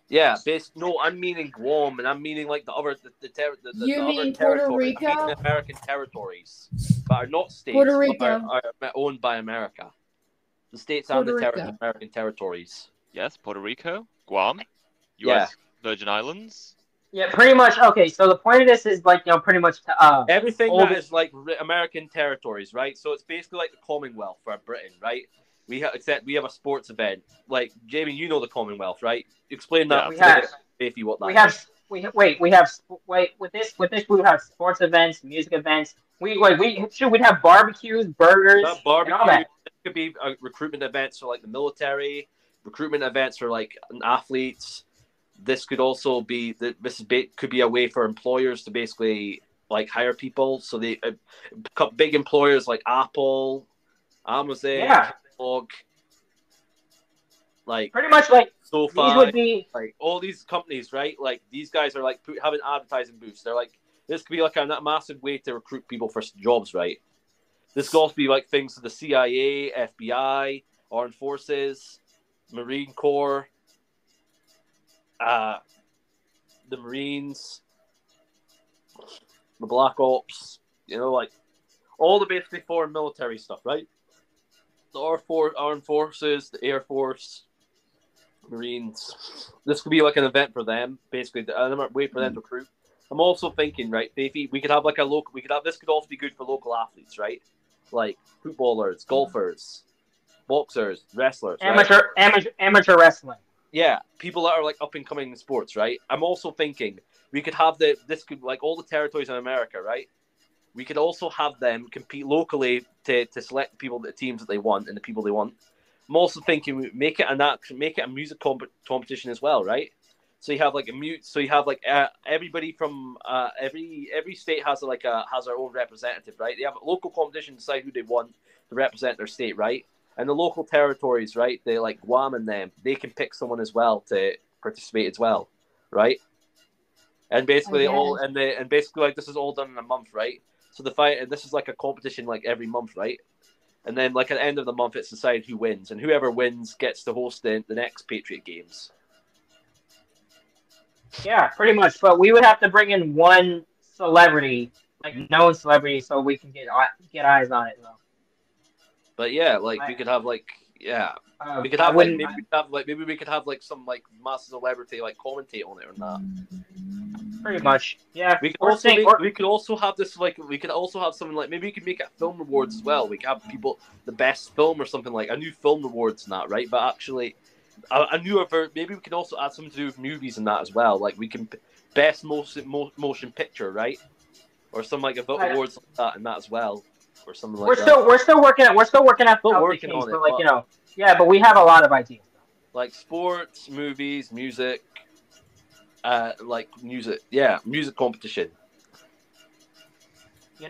Yeah, no, I'm meaning Guam, and I'm meaning like the other You the mean other Puerto territories. Rico? I mean American territories, but are not states. Puerto But Rico. are owned by America. The states Puerto and the Rico. American territories. Yes, Puerto Rico, Guam, Yeah. U.S. Virgin Islands. Yeah, pretty much. Okay, so the point of this is like pretty much Everything that is like American territories, right? So it's basically like the Commonwealth for Britain, right? Except we have a sports event. Like Jamie, you know the Commonwealth, right? Explain that. If you want that. We with this we have sports events, music events. We'd have barbecues, burgers, and all that. It could be recruitment events for like the military, recruitment events for like athletes. This could also be could be a way for employers to basically like hire people. So they big employers like Apple, Amazon, Kellogg, like pretty much like SoFi, these would be like all these companies, right? Like these guys are like having advertising booths. They're like this could be like a massive way to recruit people for jobs, right? This could also be like things to the CIA, FBI, Armed Forces, Marine Corps. The Marines, the Black Ops, like all the basically foreign military stuff, right? The Armed Forces, the Air Force, Marines. This could be like an event for them, basically. Another way for them to recruit. I'm also thinking, right, Faithy, we could have like this could also be good for local athletes, right? Like footballers, golfers, boxers, wrestlers, amateur wrestling. Yeah, people that are like up and coming in sports, right? I'm also thinking we could have this could like all the territories in America, right? We could also have them compete locally to select the teams that they want and the people they want. I'm also thinking we make it a music competition as well, right? So you have like everybody from every state has their own representative, right? They have a local competition to decide who they want to represent their state, right? And the local territories, right? They like Guam and them. They can pick someone as well to participate as well, right? And basically basically like this is all done in a month, right? So this is like a competition like every month, right? And then like at the end of the month, it's decided who wins, and whoever wins gets to host the next Patriot Games. Yeah, pretty much. But we would have to bring in one celebrity, like known celebrity, so we can get eyes on it, though. But yeah, like we could have like we could have maybe we could have like some like massive celebrity like commentate on it or not. Pretty much, yeah. We could also have something like maybe we could make it film awards as well. We could have people the best film or something like a new film awards and that, right? But actually, maybe we could also add something to do with movies and that as well. Like we can best motion picture, right? Or some like awards like that and that as well. Or something like that. We're still working on it. Like, but we have a lot of ideas. Like sports, movies, music, music competition. With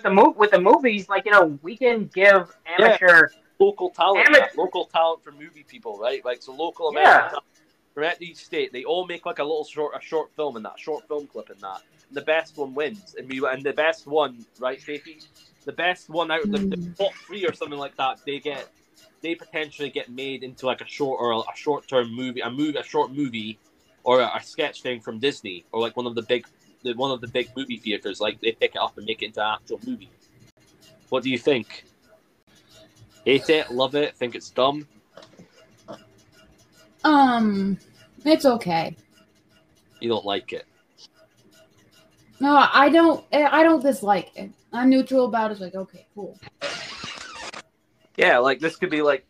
the movies, like we can give amateur local talent for movie people, right? Like so, local American talent from each state, they all make like a short film in that short film clip in that. The best one wins, and the best one, right, Faithy? The best one out of the top 3 or something like that, they potentially get made into like a short-term movie, a short movie, or a sketch thing from Disney, or like one of the big movie theaters. Like they pick it up and make it into an actual movie. What do you think? Hate it? Love it? Think it's dumb? It's okay. You don't like it? No, I don't dislike it. I'm neutral about it. It's like, okay, cool. Yeah, like this could be like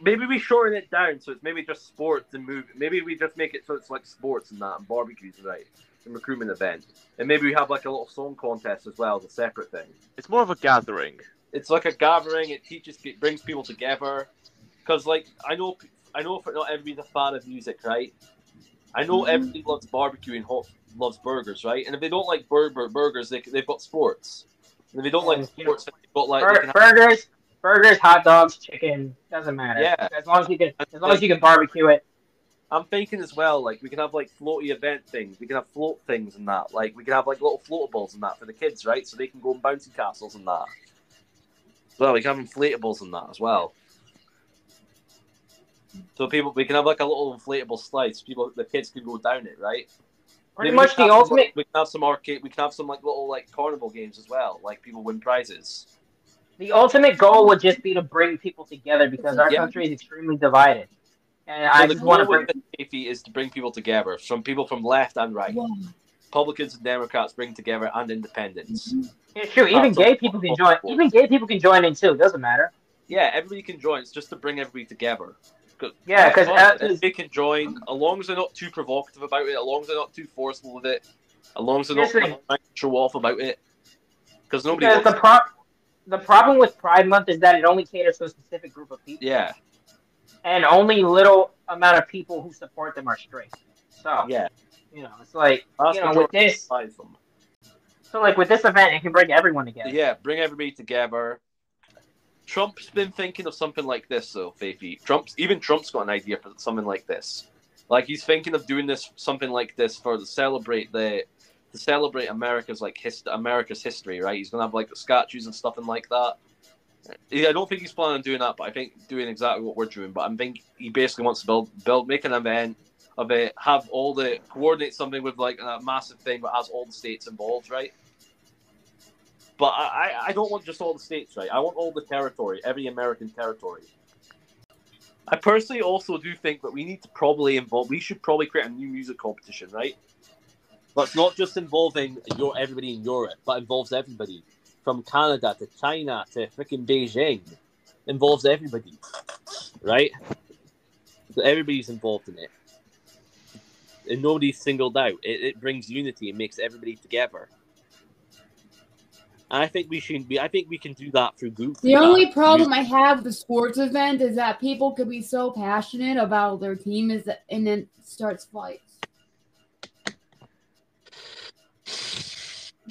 maybe we shorten it down so it's maybe just sports and movie. Maybe we just make it so it's like sports and that and barbecues, right? And recruitment event. And maybe we have like a little song contest as well as a separate thing. It's more of a gathering. It's like a gathering. It brings people together. Because like I know not everybody's a fan of music, right? I know everybody loves barbecue and loves burgers, right? And if they don't like burgers, they've got sports. And if they don't like sports, they've got like burgers, hot dogs, chicken, doesn't matter. Yeah, as long as you can barbecue it. I'm thinking as well, like, we can have, like, floaty event things. We can have float things and that. Like, we can have, like, little floatables and that for the kids, right? So they can go on bouncy castles and that. Well, we can have inflatables and that as well. So we can have, like, a little inflatable slice. The kids can go down it, right? Pretty much the ultimate. We can have some arcade. We can have some, like, little, like, carnival games as well. Like, people win prizes. The ultimate goal would just be to bring people together because our country is extremely divided. And I just want to bring is to bring people together, from people from left and right. Yeah. Republicans and Democrats bring together, and independents. It's true. Even gay people can join. Even gay people can join in too. Doesn't matter. Yeah, everybody can join. It's just to bring everybody together. Yeah, because they can join, as long as they're not too provocative about it, as long as they're not too forceful with it, as long as they're not trying to show off about it. Because nobody. The problem with Pride Month is that it only caters to a specific group of people. Yeah. And only little amount of people who support them are straight. So yeah, it's like with this. So like with this event, it can bring everyone together. Yeah, bring everybody together. Trump's been thinking of something like this, though, Faithy. Trump's got an idea for something like this. Like, he's thinking of doing something like this to celebrate America's America's history, right? He's gonna have like statues and stuff and like that. I don't think he's planning on doing that, but I think doing exactly what we're doing. But I think he basically wants to make an event of it, coordinate something with like a massive thing that has all the states involved, right? But I don't want just all the states, right? I want all the territory, every American territory. I personally also do think that we should probably create a new music competition, right? But it's not just involving everybody in Europe, but involves everybody. From Canada to China to freaking Beijing. Involves everybody. Right? So everybody's involved in it. And nobody's singled out. It brings unity and makes everybody together. And I think we can do that through groups. The only problem I have with the sports event is that people could be so passionate about their team and then starts fights.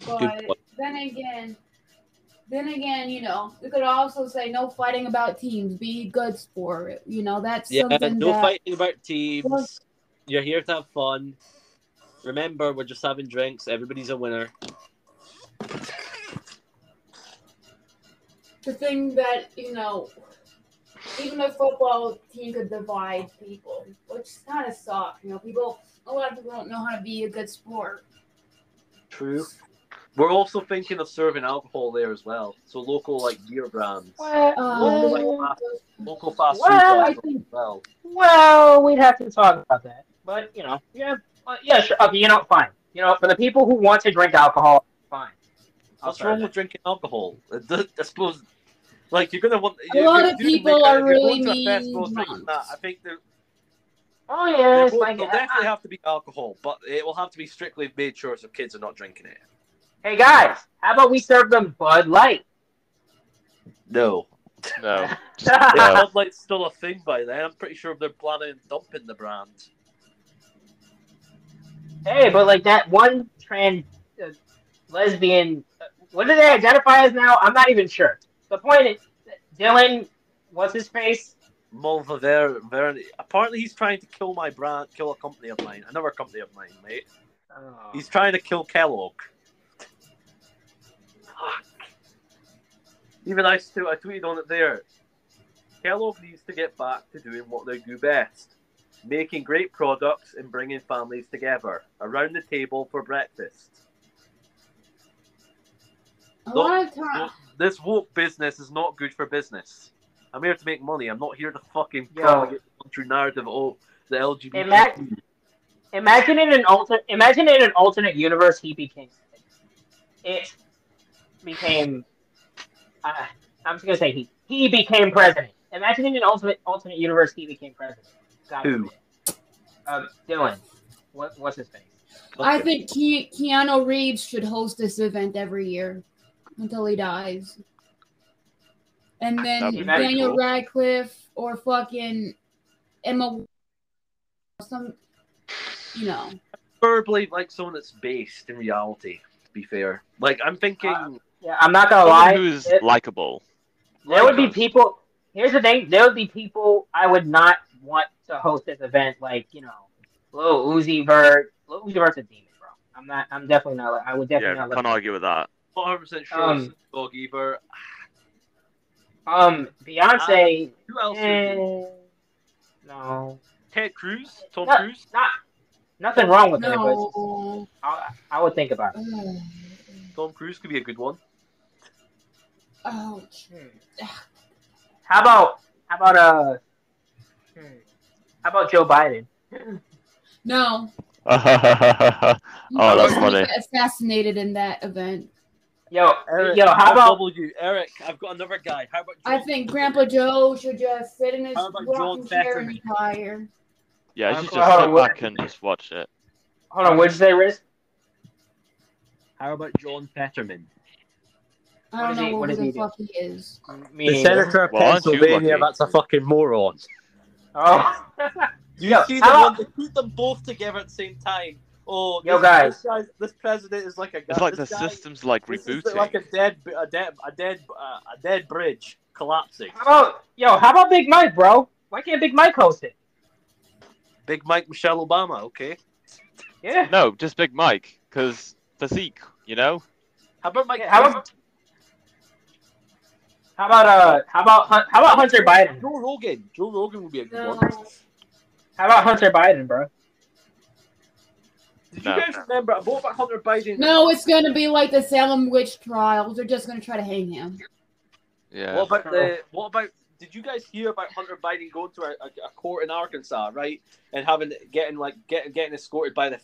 But then again, we could also say no fighting about teams. Be a good sport. That's something. No fighting about teams. You're here to have fun. Remember, we're just having drinks. Everybody's a winner. The thing that even a football team could divide people, which kind of sucks. A lot of people don't know how to be a good sport. True. We're also thinking of serving alcohol there as well. So local beer brands. Local fast food brands as well. Well, we'd have to talk about that. But sure. Okay, fine. For the people who want to drink alcohol, fine. What's wrong with drinking alcohol? I suppose, you're gonna want. A lot of people are really mean. I think they're. Oh yes, there'll definitely have to be alcohol, but it will have to be strictly made sure so kids are not drinking it. Hey guys, how about we serve them Bud Light? No. Bud Light's still a thing by then. I'm pretty sure they're planning on dumping the brand. Hey, but that one trans lesbian, what do they identify as now? I'm not even sure. The point is, Dylan, what's his face? Apparently he's trying to kill my brand, kill a company of mine, another company of mine, mate. Oh. He's trying to kill Kellogg. Even I tweeted on it there. Kellogg needs to get back to doing what they do best. Making great products and bringing families together around the table for breakfast. This woke business is not good for business. I'm here to make money. I'm not here to fucking propagate the country narrative of the LGBT. Imagine in an alternate universe he became. I'm just gonna say he became president. Imagine in an alternate universe he became president. Who? Dylan. What's his face? I think Keanu Reeves should host this event every year until he dies. And then Daniel Radcliffe or fucking Emma, Preferably someone that's based in reality. To be fair, I'm thinking. I'm not gonna lie. Who's likable. There would be people. Here's the thing. There would be people I would not want to host this event like Lil Uzi Vert. Lil Uzi Vert's a demon, bro. I'm definitely not. I would definitely not. Can't argue with that. 100% sure it's Dog Eber. Beyonce. Who else? No. Ted Cruz? Tom Cruise? Nothing wrong with it, but I would think about it. Tom Cruise could be a good one. Ouch. How about Joe Biden? No. Oh, that's funny. Get assassinated in that event. Eric, how about Eric? I've got another guy. How about John? I think Grandpa Joe should just sit in his rocking chair and Fetterman? retire. Yeah, you should just sit back and just watch it. Hold on, what'd you say, Riz? How about John Fetterman? I don't know what the fuck he is. The Senator of Pennsylvania, that's a fucking moron. Oh. You see them, they put them both together at the same time. Oh, guys. This president is like a guy. It's like the system's like rebooting. Is like a dead bridge collapsing. How about Big Mike, bro? Why can't Big Mike host it? Big Mike, Michelle Obama, okay? Yeah. No, just Big Mike, because physique, How about Mike? How about Hunter Biden? Joe Rogan. Joe Rogan would be a good one. How about Hunter Biden, bro? Did you guys remember? What about Hunter Biden? No, it's gonna be like the Salem witch trials. They're just gonna try to hang him. Yeah. What about? Did you guys hear about Hunter Biden going to a court in Arkansas, right, and getting escorted by the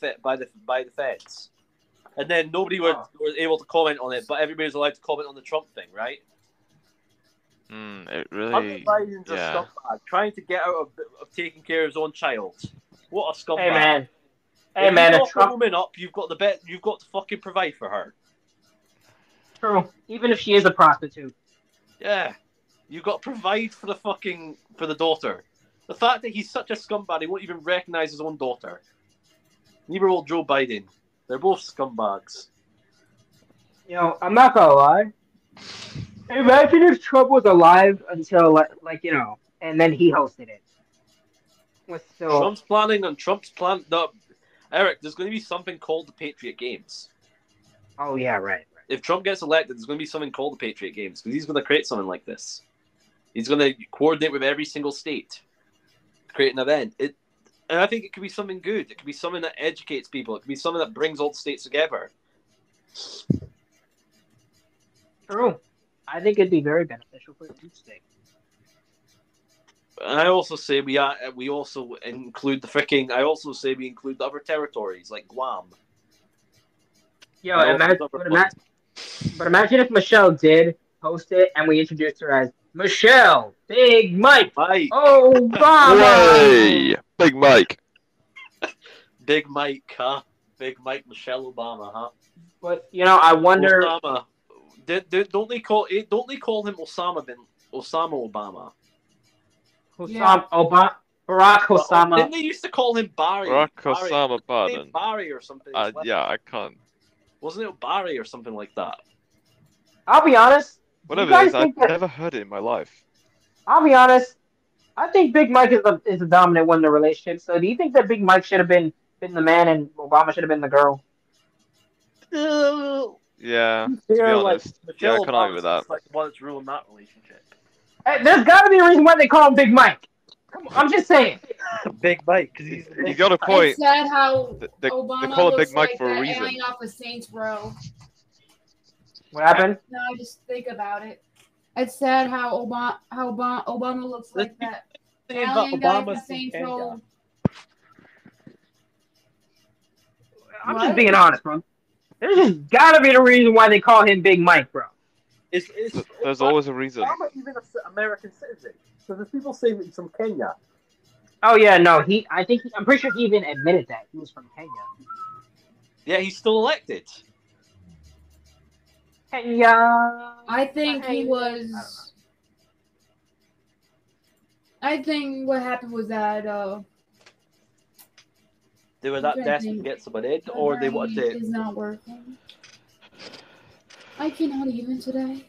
feds, and then nobody was able to comment on it, but everybody was allowed to comment on the Trump thing, right? It really. Hunter Biden's a scumbag trying to get out of taking care of his own child. What a scumbag! Hey man, if you lock a woman up, you've got to fucking provide for her. True, even if she is a prostitute. Yeah, you've got to provide for the daughter. The fact that he's such a scumbag, he won't even recognize his own daughter. Neither will Joe Biden. They're both scumbags. I'm not gonna lie. Imagine if Trump was alive until and then he hosted it. Trump's plan. No, Eric, there's going to be something called the Patriot Games. Oh yeah, right. If Trump gets elected, there's going to be something called the Patriot Games because he's going to create something like this. He's going to coordinate with every single state, create an event. And I think it could be something good. It could be something that educates people. It could be something that brings all the states together. True. I think it'd be very beneficial for each state. And I also say we also include I also say we include the other territories like Guam. But imagine if Michelle did host it and we introduced her as Michelle Big Mike. Obama. Way, Big Mike. Big Mike, huh? Big Mike, Michelle Obama, huh? But I wonder. Osama. Don't they call him Osama Obama? Barack Osama. Didn't they used to call him Barry? Barack Osama Biden. Barry or something. Yeah, I can't. Wasn't it Barry or something like that? I'll be honest. Whatever it is, I've never heard it in my life. I'll be honest. I think Big Mike is the dominant one in the relationship. So do you think that Big Mike should have been the man and Obama should have been the girl? Yeah, to be honest. I can't argue with that. Like the one that's ruling that relationship. Hey, there's got to be a reason why they call him Big Mike. Come on, I'm just saying. Big Mike, because he's. You got a point. It's sad how they Obama call him looks Big Mike like for a the reason. alien off of Saints Row. What happened? No, I just think about it. It's sad how Obama looks like that alien guy from Saints Row. I'm just being honest, bro. There's just gotta be the reason why they call him Big Mike, bro. There's always a reason. Obama even an American citizen? So there's people saying that he's from Kenya. Oh yeah, no, I'm pretty sure he even admitted that he was from Kenya. Yeah, he's still elected. Kenya. I think he was. I think what happened was that they were that desperate to get someone in, or they wanted to. Is not working. I cannot even today.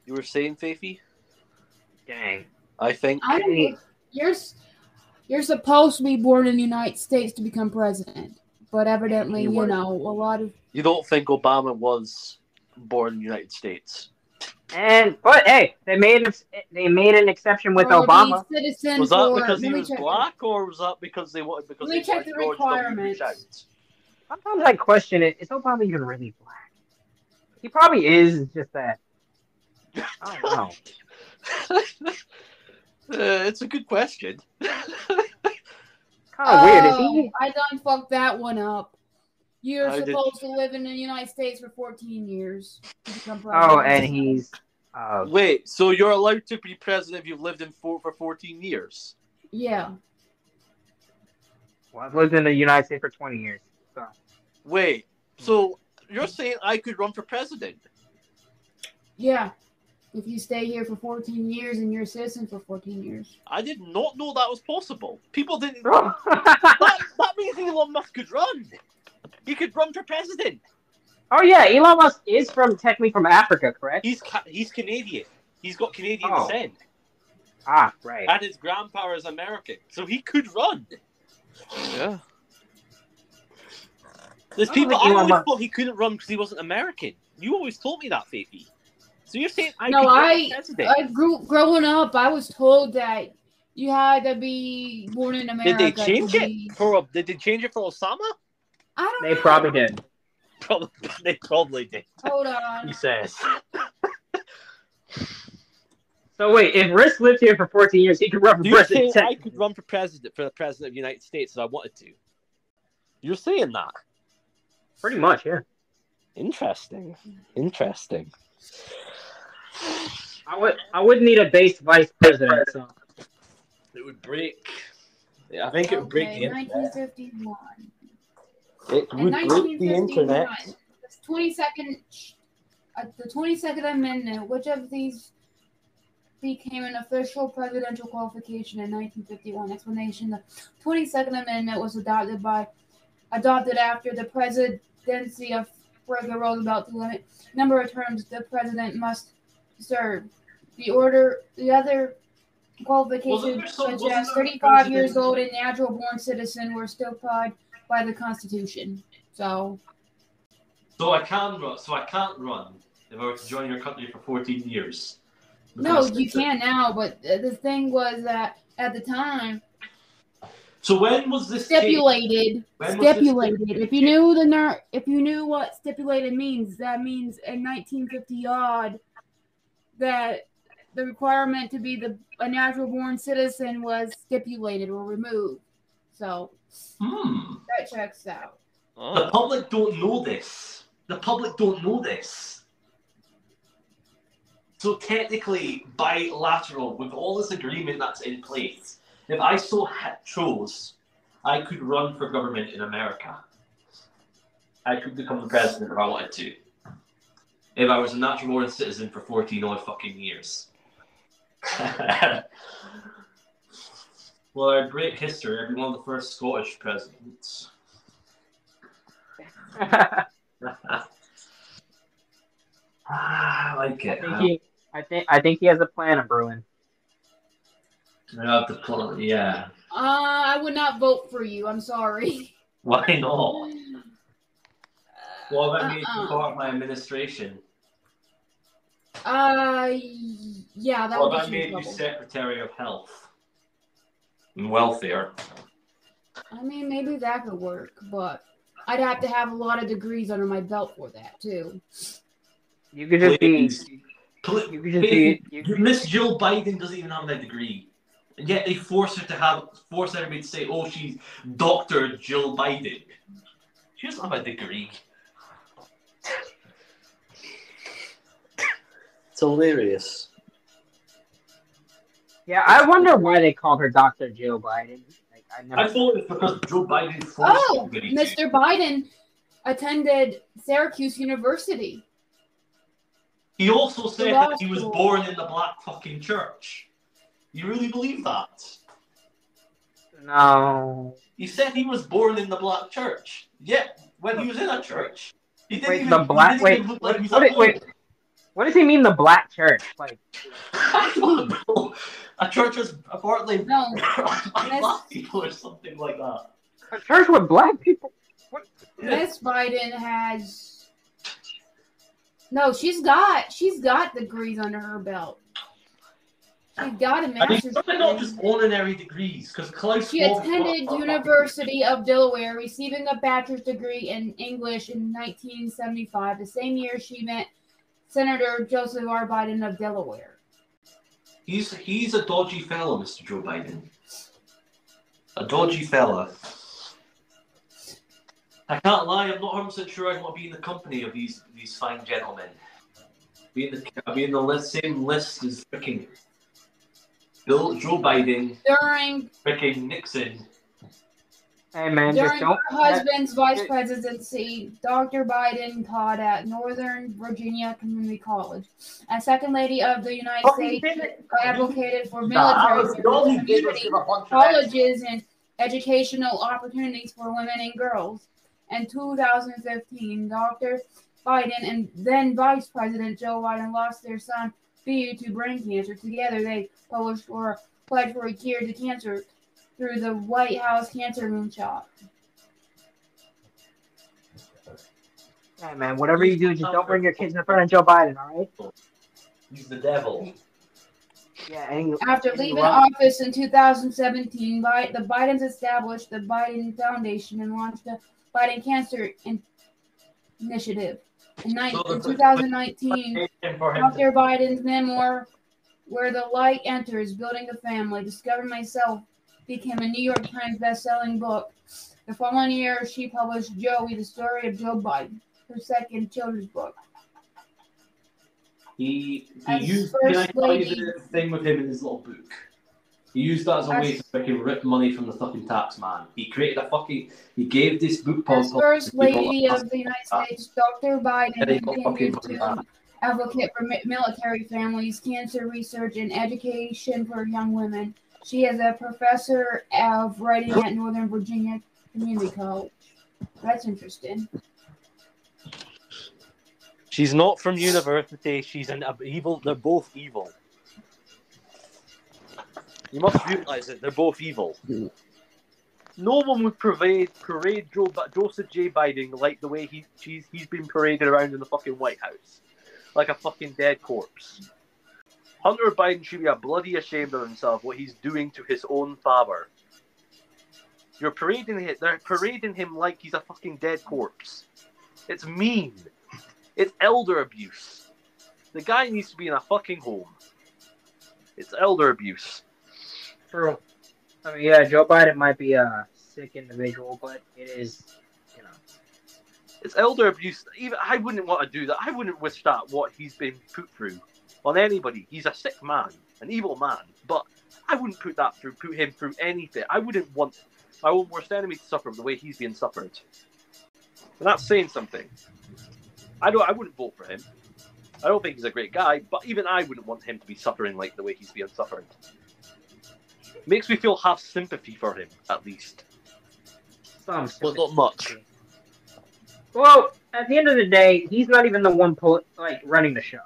You were saying, Faithy? Dang. I think. You're supposed to be born in the United States to become president. But evidently, a lot of... You don't think Obama was born in the United States? But hey, they made an exception with Obama. Was that because he was black, or was that because they wanted? Because let me check the requirements. Sometimes I question it. Is Obama even really black? He probably is. It's just that I don't know. It's a good question. Kind of weird. Is he? I done fucked that one up. You're supposed to live in the United States for 14 years to become president. Oh, and he's... Wait, so you're allowed to be president if you've lived for 14 years? Yeah. Well, I've lived in the United States for 20 years. So. Wait, so you're saying I could run for president? Yeah. If you stay here for 14 years and you're a citizen for 14 years. I did not know that was possible. People didn't... that means Elon Musk could run. He could run for president. Oh yeah, Elon Musk is technically from Africa, correct? He's Canadian. He's got Canadian descent. Ah, right. And his grandpa is American, so he could run. Yeah. There's people. I always thought he couldn't run because he wasn't American. You always told me that, Faithy. So you're saying I could run for president? Growing up, I was told that you had to be born in America. Did they change it Did they change it for Osama? I don't know. They probably did. They probably did. Hold on. He says. So wait, if Risk lived here for 14 years, he could run for president. I could run for the president of the United States if I wanted to. You're saying that? Pretty much, yeah. Interesting. I would need a base vice president. So. It would break. I think it would break the internet. 1951. It would break the internet. The 22nd Amendment, which of these became an official presidential qualification in 1951? Explanation: the 22nd Amendment was adopted after the presidency of Franklin Roosevelt to limit the number of terms the president must serve. The other qualifications, such as 35 years old and natural-born citizen, were still applied by the Constitution. So I can't run if I were to join your country for 14 years. No, you can now, but the thing was that at the time. So when was this stipulated? If you knew what stipulated means, that means in 1950 odd that the requirement to be a natural-born citizen was stipulated or removed. So that checks out. The public don't know this. So technically, bilateral, with all this agreement that's in place, if I so chose, I could run for government in America. I could become the president if I wanted to. If I was a natural-born citizen for 14 odd fucking years. Well, I'd break history. I'd be one of the first Scottish presidents. I like it. I think he has a plan of brewing. Yeah. I would not vote for you. I'm sorry. Why not? What about me to part of my administration? Yeah, that what would about me to be Secretary of Health and Welfare? I mean, maybe that could work, but I'd have to have a lot of degrees under my belt for that too. You could just be. Miss Jill Biden doesn't even have a degree, and yet they force everybody to say, "Oh, she's Dr. Jill Biden." She doesn't have a degree. It's hilarious. Yeah, I wonder why they called her Dr. Jill Biden. I thought it was because Joe Biden forced everybody to. Mr. Biden attended Syracuse University. He also said that he was born in the black fucking church. You really believe that? No. He said he was born in the black church. Yeah, when he was in a church. He didn't wait, even, the black... Wait, look like wait. What does he mean, the black church? Like, I don't know. A church is apparently No, black people or something like that. a church with black people? What? Miss Biden has. No, she's got degrees under her belt. She's got a master's degree. Not just honorary degrees, because Klaus. She attended University of Delaware, receiving a bachelor's degree in English in 1975, the same year she met Senator Joseph R. Biden of Delaware. He's a dodgy fellow, Mr. Joe Biden. A dodgy fella. I can't lie, I'm not 100% sure I want to be in the company of these fine gentlemen. Be in the same list as freaking Joe Biden, During freaking Nixon. Hey man, During just don't. her husband's vice presidency, Dr. Biden taught at Northern Virginia Community College. As Second Lady of the United States, advocated for military community colleges and educational opportunities for women and girls. In 2015, Dr. Biden and then Vice President Joe Biden lost their son, Beau, to brain cancer. Together, they published for a pledge for a cure to cancer through the White House Cancer Moonshot. Hey man, whatever you do, just don't bring your kids in front of Joe Biden, all right? He's the devil. Yeah. After leaving office in 2017, the Bidens established the Biden Foundation and launched the Biden Cancer Initiative. In 2019, Dr. Biden's memoir, Where the Light Enters, Building a Family, Discovered Myself, became a New York Times best-selling book. The following year, she published Joey, the Story of Joe Biden, her second children's book. He used the thing with him in his little book. He used that as a way to fucking rip money from the fucking tax man. He created he gave this book. As First Lady of the United States, Dr. Biden continued to advocate for military families, cancer research, and education for young women. She is a professor of writing at Northern Virginia Community College. That's interesting. She's not from university. She's an evil. They're both evil. You must realize it. They're both evil. No one would parade Joseph J. Biden like the way he's been paraded around in the fucking White House, like a fucking dead corpse. Hunter Biden should be bloody ashamed of himself what he's doing to his own father. They're parading him like he's a fucking dead corpse. It's mean. It's elder abuse. The guy needs to be in a fucking home. It's elder abuse. True. I mean, yeah, Joe Biden might be a sick individual, but it is, It's elder abuse. Even I wouldn't want to do that. I wouldn't wish that what he's been put through on anybody. He's a sick man, an evil man, but I wouldn't put him through anything. I wouldn't want my own worst enemy to suffer the way he's being suffered. And that's saying something. I wouldn't vote for him. I don't think he's a great guy, but even I wouldn't want him to be suffering like the way he's being suffered. Makes me feel half sympathy for him, at least. But not much. Well, at the end of the day, he's not even the one running the show.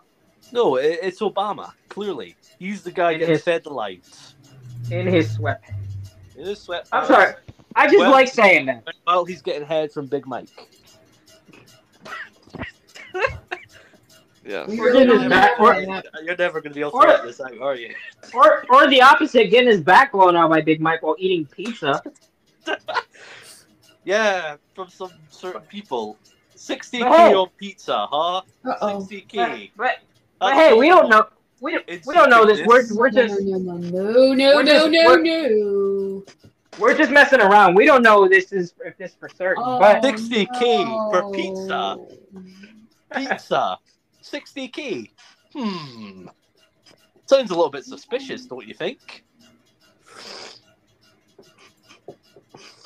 No, it's Obama, clearly. He's the guy getting fed the lights. In his sweatpants. I'm sorry. I just like saying that. While he's getting head from Big Mike. Yeah. You're never going to be able to let this out, are you? Or the opposite, getting his back blown out by Big Mike while eating pizza. Yeah, from some certain people. 60k on pizza, huh? Uh-oh. 60k. But hey, we don't know. We don't know this. We're just No. We're just messing around. We don't know if this for certain. But 60k for pizza. Pizza. 60k. Sounds a little bit suspicious, don't you think?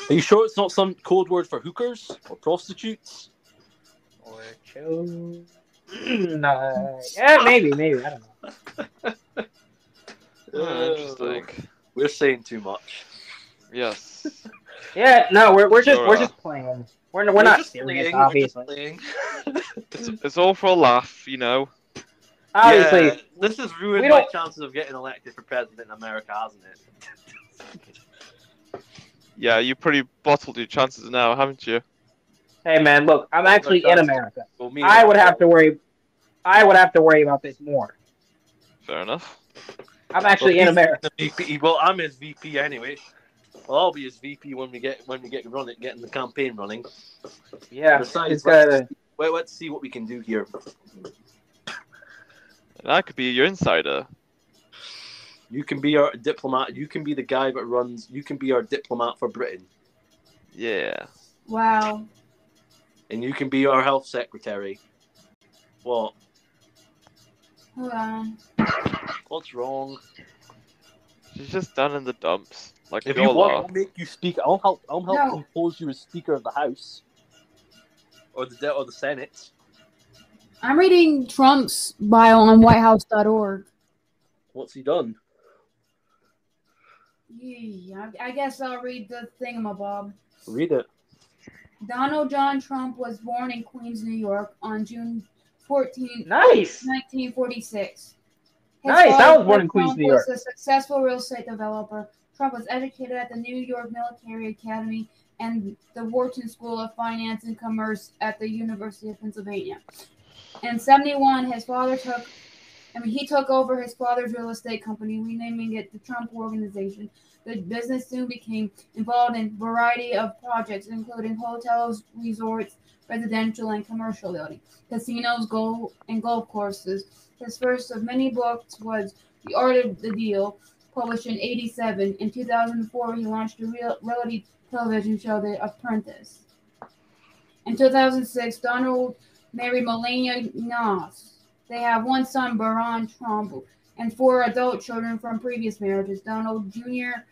Are you sure it's not some code word for hookers or prostitutes? Or children? No. Yeah, maybe. I don't know. Interesting. We're saying too much. Yes. Yeah, no, we're just playing. We're not serious, obviously. It's all for a laugh, Obviously, yeah, this has ruined we my don't. chances of getting elected for president in America, hasn't it? Yeah, you pretty bottled your chances now, haven't you? Hey man, look, I'm What are actually in chances? America. Well, me I and would have to Paul. worry. I would have to worry about this more. Fair enough. I'm Well, actually in he's America. the VP. Well, I'm his VP anyway. Well, I'll be his VP when we get getting the campaign running. Yeah, Besides, it's gotta. let's see what we can do here. And I could be your insider. You can be our diplomat. You can be the guy that runs. You can be our diplomat for Britain, Yeah. Wow. and you can be our health secretary. What? Hold on. What's wrong? She's just down in the dumps. Like If we you all want, are. I'll make you speak. I'll help No. compose you as Speaker of the House, or the Senate. I'm reading Trump's bio on whitehouse.org. What's he done? Yeah, I guess I'll read the thingamabob. Read it. Donald John Trump was born in Queens, New York on June 14, Nice. 1946. Nice. I was born in Trump Queens, New York. was a successful real estate developer. Trump was educated at the New York Military Academy and the Wharton School of Finance and Commerce at the University of Pennsylvania. In 1971, he took over his father's real estate company, renaming it the Trump Organization. The business soon became involved in a variety of projects, including hotels, resorts, residential and commercial building, casinos, golf courses. His first of many books was The Art of the Deal, published in 1987. In 2004, he launched a reality television show, The Apprentice. In 2006, Donald married Melania Knauss. They have one son, Baron Trump, and 4 adult children from previous marriages: Donald Jr.,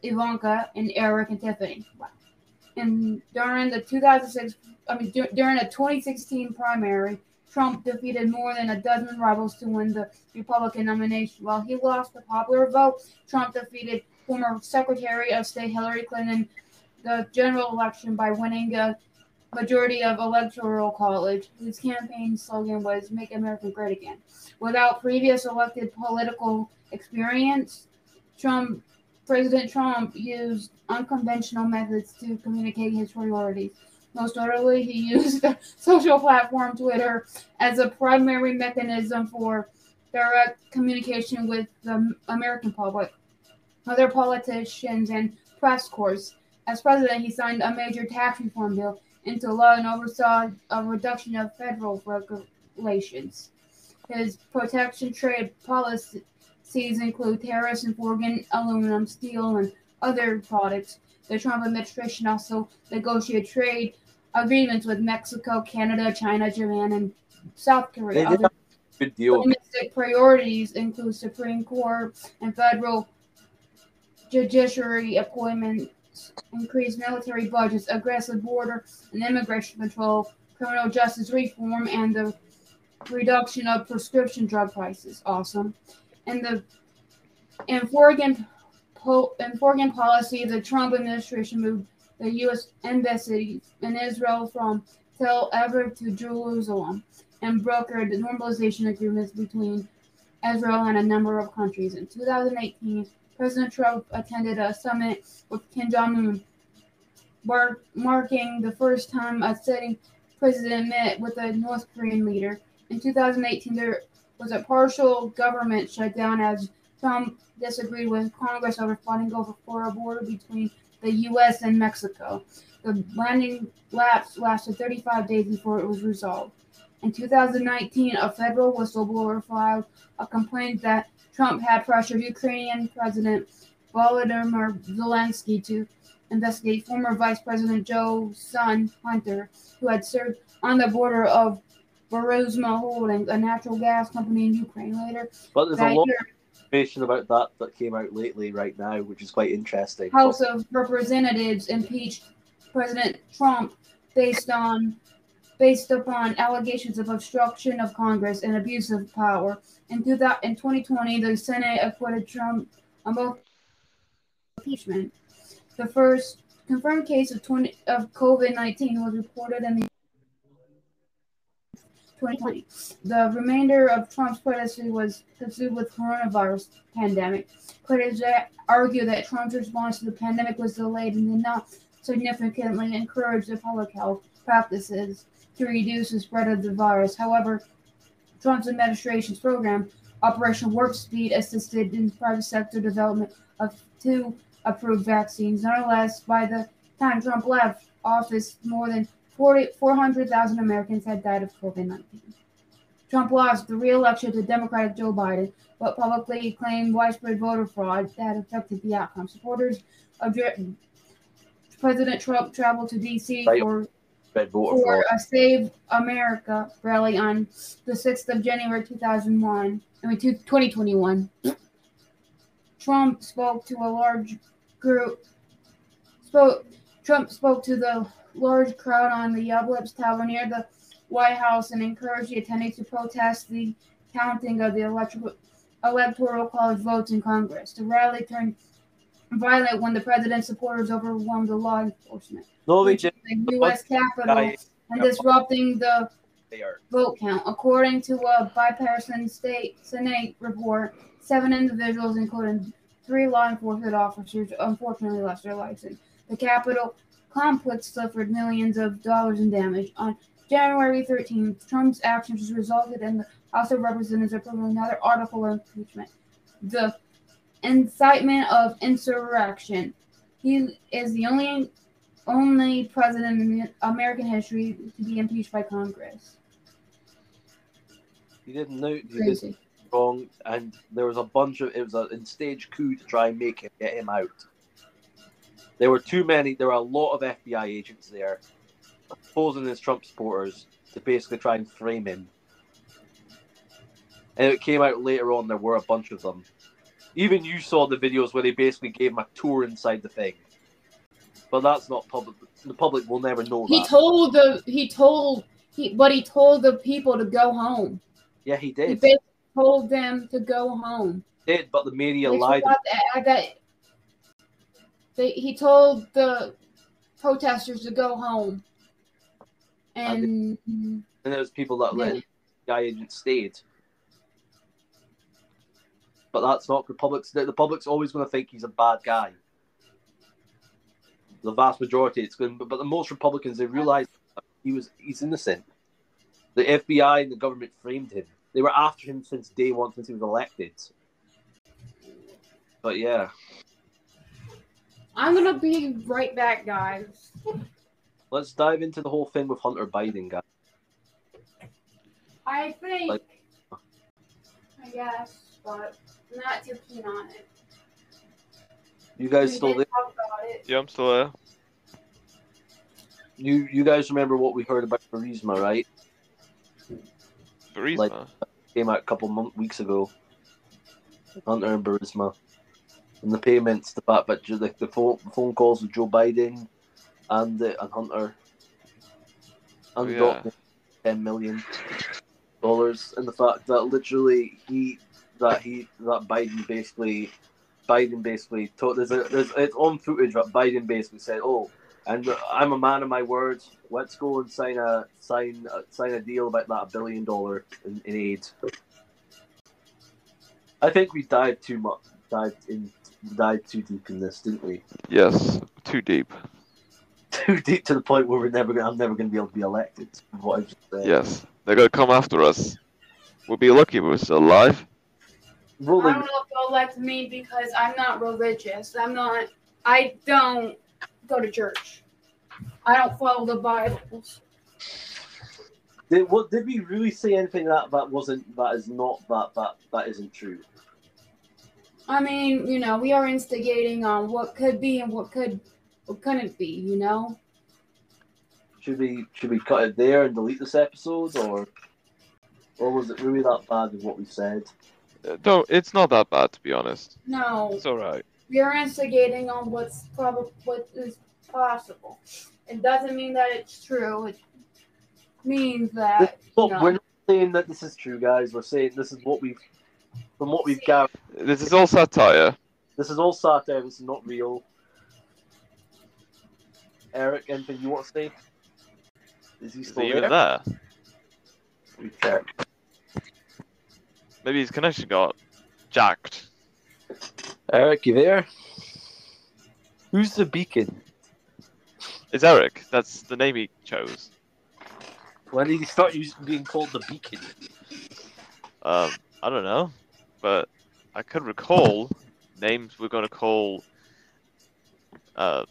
Ivanka, and Eric and Tiffany. Wow. And during the 2016 primary, Trump defeated more than a dozen rivals to win the Republican nomination. While he lost the popular vote, Trump defeated former Secretary of State Hillary Clinton the general election by winning a majority of Electoral College, whose campaign slogan was "Make America Great Again." Without previous elected political experience, President Trump used unconventional methods to communicate his priorities. Most notably, he used the social platform Twitter as a primary mechanism for direct communication with the American public, other politicians, and press corps. As president, he signed a major tax reform bill into law and oversaw a reduction of federal regulations. His protection trade policies include tariffs on foreign aluminum, steel, and other products. The Trump administration also negotiated trade agreements with Mexico, Canada, China, Japan, and South Korea. Other good deal. domestic priorities include Supreme Court and federal judiciary appointments, increased military budgets, aggressive border and immigration control, criminal justice reform, and the reduction of prescription drug prices. Awesome. In foreign policy, the Trump administration moved the U.S. embassy in Israel from Tel Aviv to Jerusalem and brokered normalization agreements between Israel and a number of countries. In 2018, President Trump attended a summit with Kim Jong-un, marking the first time a sitting president met with a North Korean leader. In 2018, there was a partial government shutdown as Trump disagreed with Congress over fighting for a border between the U.S. and Mexico. The landing lapse lasted 35 days before it was resolved. In 2019, a federal whistleblower filed a complaint that Trump had pressured Ukrainian President Volodymyr Zelensky to investigate former Vice President Joe's son, Hunter, who had served on the board of Burisma Holdings, a natural gas company in Ukraine. Later, but there's a lot of information about that came out lately right now, which is quite interesting. House of Representatives impeached President Trump based upon allegations of obstruction of Congress and abuse of power. In 2020, the Senate acquitted Trump on both impeachment. The first confirmed case of COVID-19 was reported in the 2020. The remainder of Trump's presidency was consumed with coronavirus pandemic. Critics argue that Trump's response to the pandemic was delayed and did not significantly encourage the public health practices to reduce the spread of the virus. However, Trump's administration's program, Operation Warp Speed, assisted in private sector development of 2 approved vaccines. Nonetheless, by the time Trump left office, more than 400,000 Americans had died of COVID-19. Trump lost the re-election to Democratic Joe Biden, but publicly claimed widespread voter fraud that affected the outcome. Supporters of President Trump traveled to D.C. for a Save America rally on the 6th of January 2021. Trump spoke to the large crowd on the Yublips Tower near the White House and encouraged the attendees to protest the counting of the Electoral College votes in Congress. The rally turned violent when the president's supporters overwhelmed the law enforcement, reaching the U.S. Capitol and disrupting the vote count. According to a bipartisan Senate report, 7 individuals, including 3 law enforcement officers, unfortunately lost their lives in the Capitol complex suffered millions of dollars in damage. On January 13th, Trump's actions resulted in the House of Representatives approving another article of impeachment, the incitement of insurrection. He is the only president in American history to be impeached by Congress. He didn't know. He did wrong, and there was a bunch of. It was a stage coup to try and get him out. There were too many. There were a lot of FBI agents there, posing as Trump supporters to basically try and frame him. And it came out later on. There were a bunch of them. Even you saw the videos where they basically gave him a tour inside the thing. But that's not public. The public will never know that. He told the people to go home. Yeah, he did. He basically told them to go home. He did, but the media lied. He told the protesters to go home. And there's people that let the agents stayed. But that's not the public's. The public's always going to think he's a bad guy. The vast majority, it's going. But the most Republicans, they realize he's innocent. The FBI and the government framed him. They were after him since day one, since he was elected. But yeah. I'm going to be right back, guys. Let's dive into the whole thing with Hunter Biden, guys. I think, I guess, but I'm not too keen on it. You guys still there? Yeah, I'm still there. You guys remember what we heard about Burisma, right? Burisma? Came out a couple weeks ago. Hunter and Burisma. And the payments, the fact that the phone calls with Joe Biden and Hunter and $10 million, and the fact that literally Biden basically told there's it's on footage that Biden basically said, "Oh, and I'm a man of my words. Let's go and sign a deal about that $1 billion in aid." I think we dived too deep in this, didn't we? Yes, too deep. Too deep to the point where I'm never going to be able to be elected. What I've just said. Yes, they're going to come after us. We'll be lucky if we're still alive. I don't know if they'll elect me because I'm not religious. I don't go to church. I don't follow the Bibles. Did we really say anything that isn't true? I mean, we are instigating on what could be and what couldn't be, Should we cut it there and delete this episode, or was it really that bad with what we said? No, it's not that bad, to be honest. No. It's alright. We are instigating on what is possible. It doesn't mean that it's true. It means that... We're not saying that this is true, guys. We're saying this is what we've gathered. This is all satire. This is all satire. This is not real. Eric, anything you want to say? Is he still even there? We check. Maybe his connection got jacked. Eric, you there? Who's the beacon? It's Eric. That's the name he chose. When did he start being called the beacon? I don't know, but I could recall names we're gonna call. I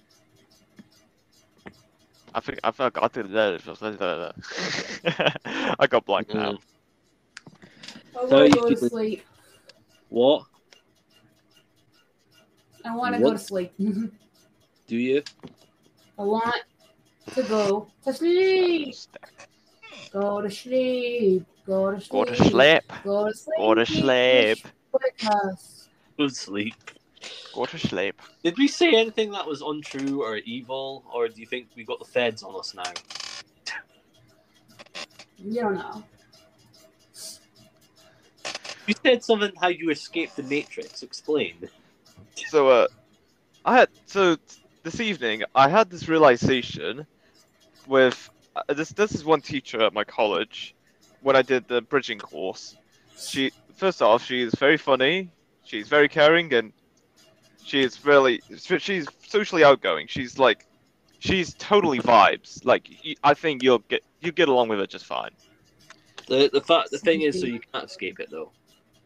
forgot the. I got blank now. I want to go to sleep. What? I want to go to sleep. Do you? I want to go to sleep. Go to sleep. Go to sleep. Go to sleep. Go to sleep. Go to sleep. Go to sleep. Go to sleep. Did we say anything that was untrue or evil, or do you think we got the feds on us now? You don't know. You said something how you escaped the Matrix. Explain. So, this evening I had this realization with this is one teacher at my college when I did the bridging course. First off, she's very funny, she's very caring, and she's socially outgoing. She's totally vibes. Like, I think you get along with her just fine. The thing is, so you can't escape it though.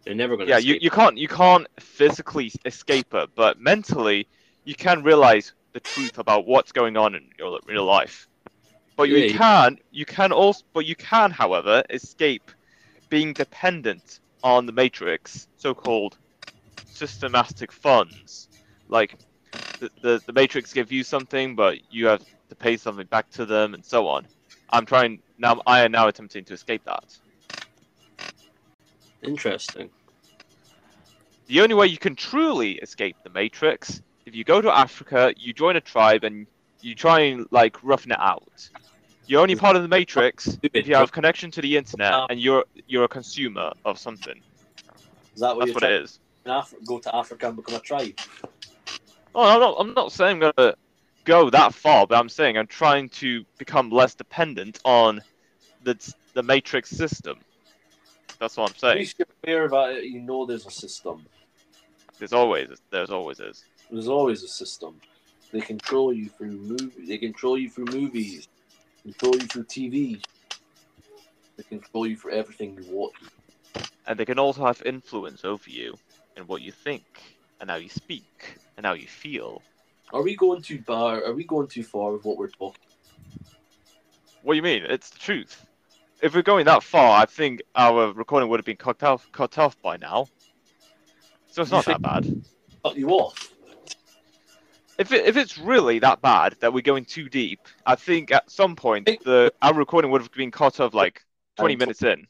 They're never gonna. Yeah, you can't physically escape her, but mentally you can realize the truth about what's going on in your real life. But you can, however, escape being dependent on the Matrix, so-called systematic funds. Like, the Matrix give you something, but you have to pay something back to them, and so on. I am now attempting to escape that. Interesting. The only way you can truly escape the Matrix, if you go to Africa, you join a tribe, and you try and, like, roughen it out. You're only part of the Matrix if you have connection to the internet and you're a consumer of something. Is that That's what it is. Go to Africa and become a tribe? Oh, I'm not saying I'm gonna go that far, but I'm saying I'm trying to become less dependent on the Matrix system. That's what I'm saying. At least you're aware about it. You know there's a system. There's always is. There's always a system. They control you through movies. They control you through movies. Control you through TV. They control you for everything you watch. And they can also have influence over you and what you think, and how you speak, and how you feel. Are we going too far? Are we going too far with what we're talking? What do you mean? It's the truth. If we're going that far, I think our recording would have been cut off by now. So it's not that bad. Cut you off. If it's really that bad that we're going too deep, I think at some point our recording would have been cut off like 20 minutes in.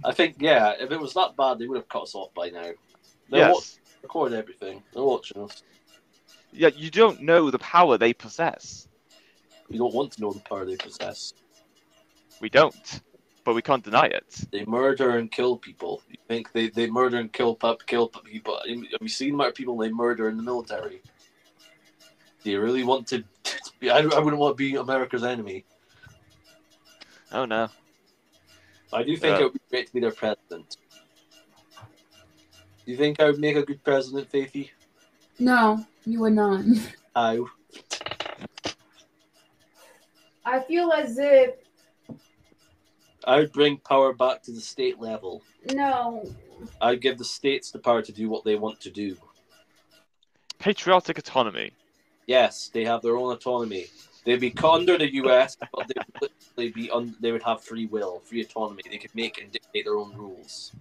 I think, yeah, if it was that bad, they would have cut us off by now. Yes. Record everything. They're watching us. Yeah, you don't know the power they possess. We don't want to know the power they possess. We don't, but we can't deny it. They murder and kill people. You think they murder and kill people? Have you seen the amount of people they murder in the military? Do you really want to? I wouldn't want to be America's enemy. Oh no. I do think it would be great to be their president. Do you think I would make a good president, Faithy? No, you would not. How? I feel as if I would bring power back to the state level. No. I'd give the states the power to do what they want to do. Patriotic autonomy. Yes, they have their own autonomy. They'd be under the US, but they would literally they would have free will, free autonomy. They could make and dictate their own rules.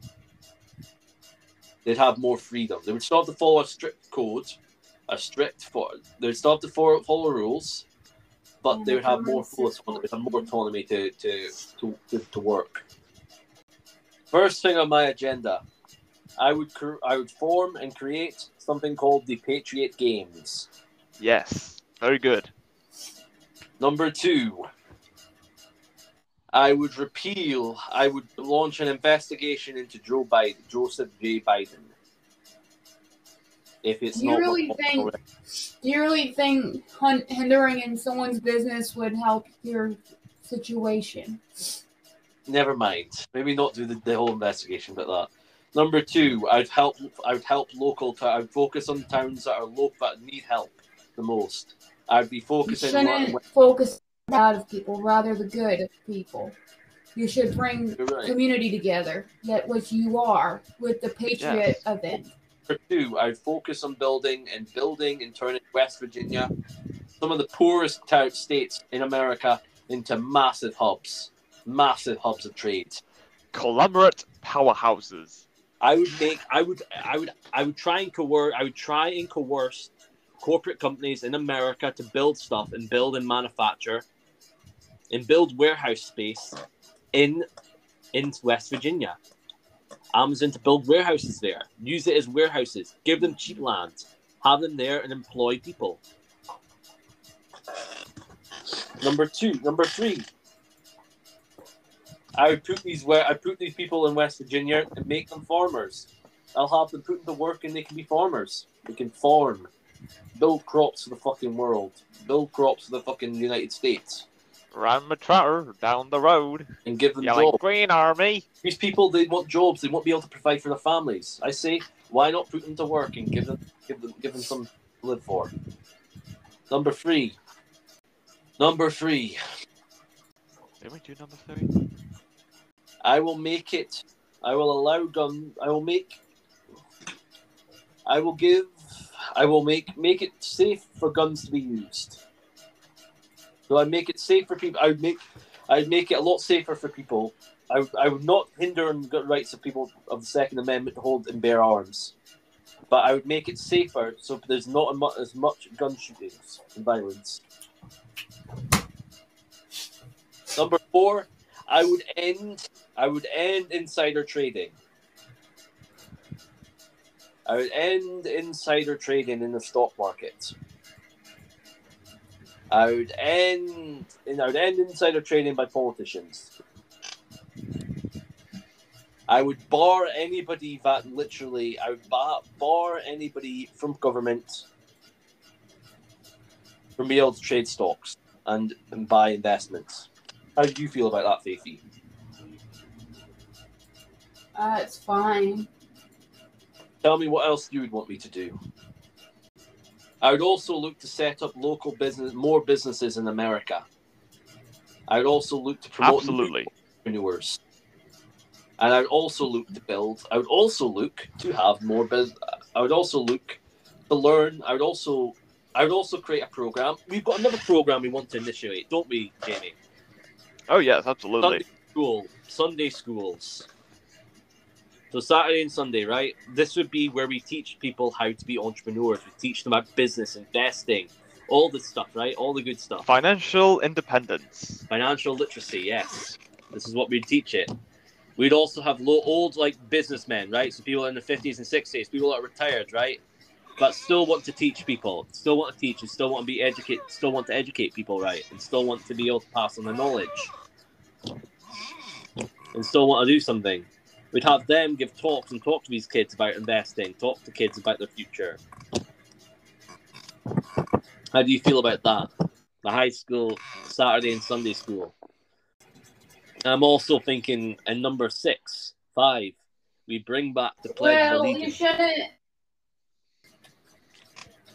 They'd have more freedom. They would still have to follow a strict code, they would still have to follow rules, but they would have more full autonomy. They'd have more autonomy to work. First thing on my agenda, I would form and create something called the Patriot Games. Yes, very good. Number 2, I would launch an investigation into Joseph J. Biden. If it's do you really think hindering in someone's business would help your situation? never mind. Maybe not do the whole investigation, but that. Number 2, I'd help local. I'd focus on towns that are local that need help the most. I'd be focusing. You shouldn't focus on the bad of people, rather the good of people. You should bring community together, which you are with the Patriot event. Number 2, I'd focus on building and turning West Virginia, some of the poorest states in America, into massive hubs of trade. Conglomerate powerhouses. I would try and coerce corporate companies in America to build stuff and build and manufacture and build warehouse space in West Virginia. Amazon to build warehouses there, use it as warehouses, give them cheap land, have them there and employ people. Number 3, I would put these people in West Virginia and make them farmers. I'll have them put them to work and they can be farmers. They can farm, build crops for the fucking world, build crops for the fucking United States. Ram the tractor down the road and give them yelling, jobs. Green Army. These people, they want jobs. They won't be able to provide for their families. I say, why not put them to work and give them something to live for? Number 3. Did we do number 3? I will make it. I will allow gun. I will make. I will give. I will make it safe for guns to be used. So I make it safe for people. I'd make it a lot safer for people. I would not hinder the rights of people of the Second Amendment to hold and bear arms, but I would make it safer so there's not as much gun shootings and violence. Number 4, I would end insider trading. I would end insider trading in the stock market. I would end insider trading by politicians. I would bar anybody that literally. I would bar anybody from government from being able to trade stocks and buy investments. How do you feel about that, Faithy? It's fine. Tell me what else you would want me to do. I would also look to set up more businesses in America. I would also look to promote entrepreneurs. And I would also look to build. I would also look to have more business. I would also look to learn. I would also create a program. We've got another program we want to initiate, don't we, Jamie? Oh yes, absolutely. Sunday schools. So Saturday and Sunday, right? This would be where we teach people how to be entrepreneurs. We teach them about business, investing, all this stuff, right? All the good stuff. Financial independence. Financial literacy, yes. This is what we'd teach it. We'd also have old businessmen, right? So people in the 50s and 60s, people that are retired, right? But still want to teach people, still want to teach, and still want to be educated, still want to educate people, right? And still want to be able to pass on the knowledge. And still want to do something. We'd have them give talks and talk to these kids about investing, talk to kids about their future. How do you feel about that? The high school, Saturday and Sunday school. I'm also thinking in number 5, we bring back the Pledge of Allegiance. You shouldn't.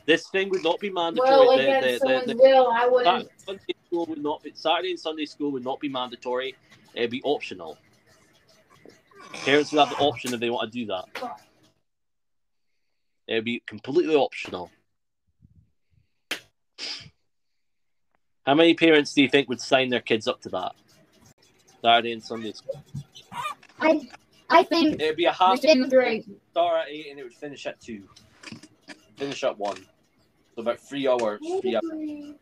This thing would not be mandatory. Well, against someone's will, I wouldn't. Saturday and Sunday school would not be mandatory. It would be optional. Parents would have the option if they want to do that. It would be completely optional. How many parents do you think would sign their kids up to that? Saturday and Sunday school. I think it would be a half day. Start at 8 and it would finish at 2. Finish at 1. So about 3 hours. 3 hours.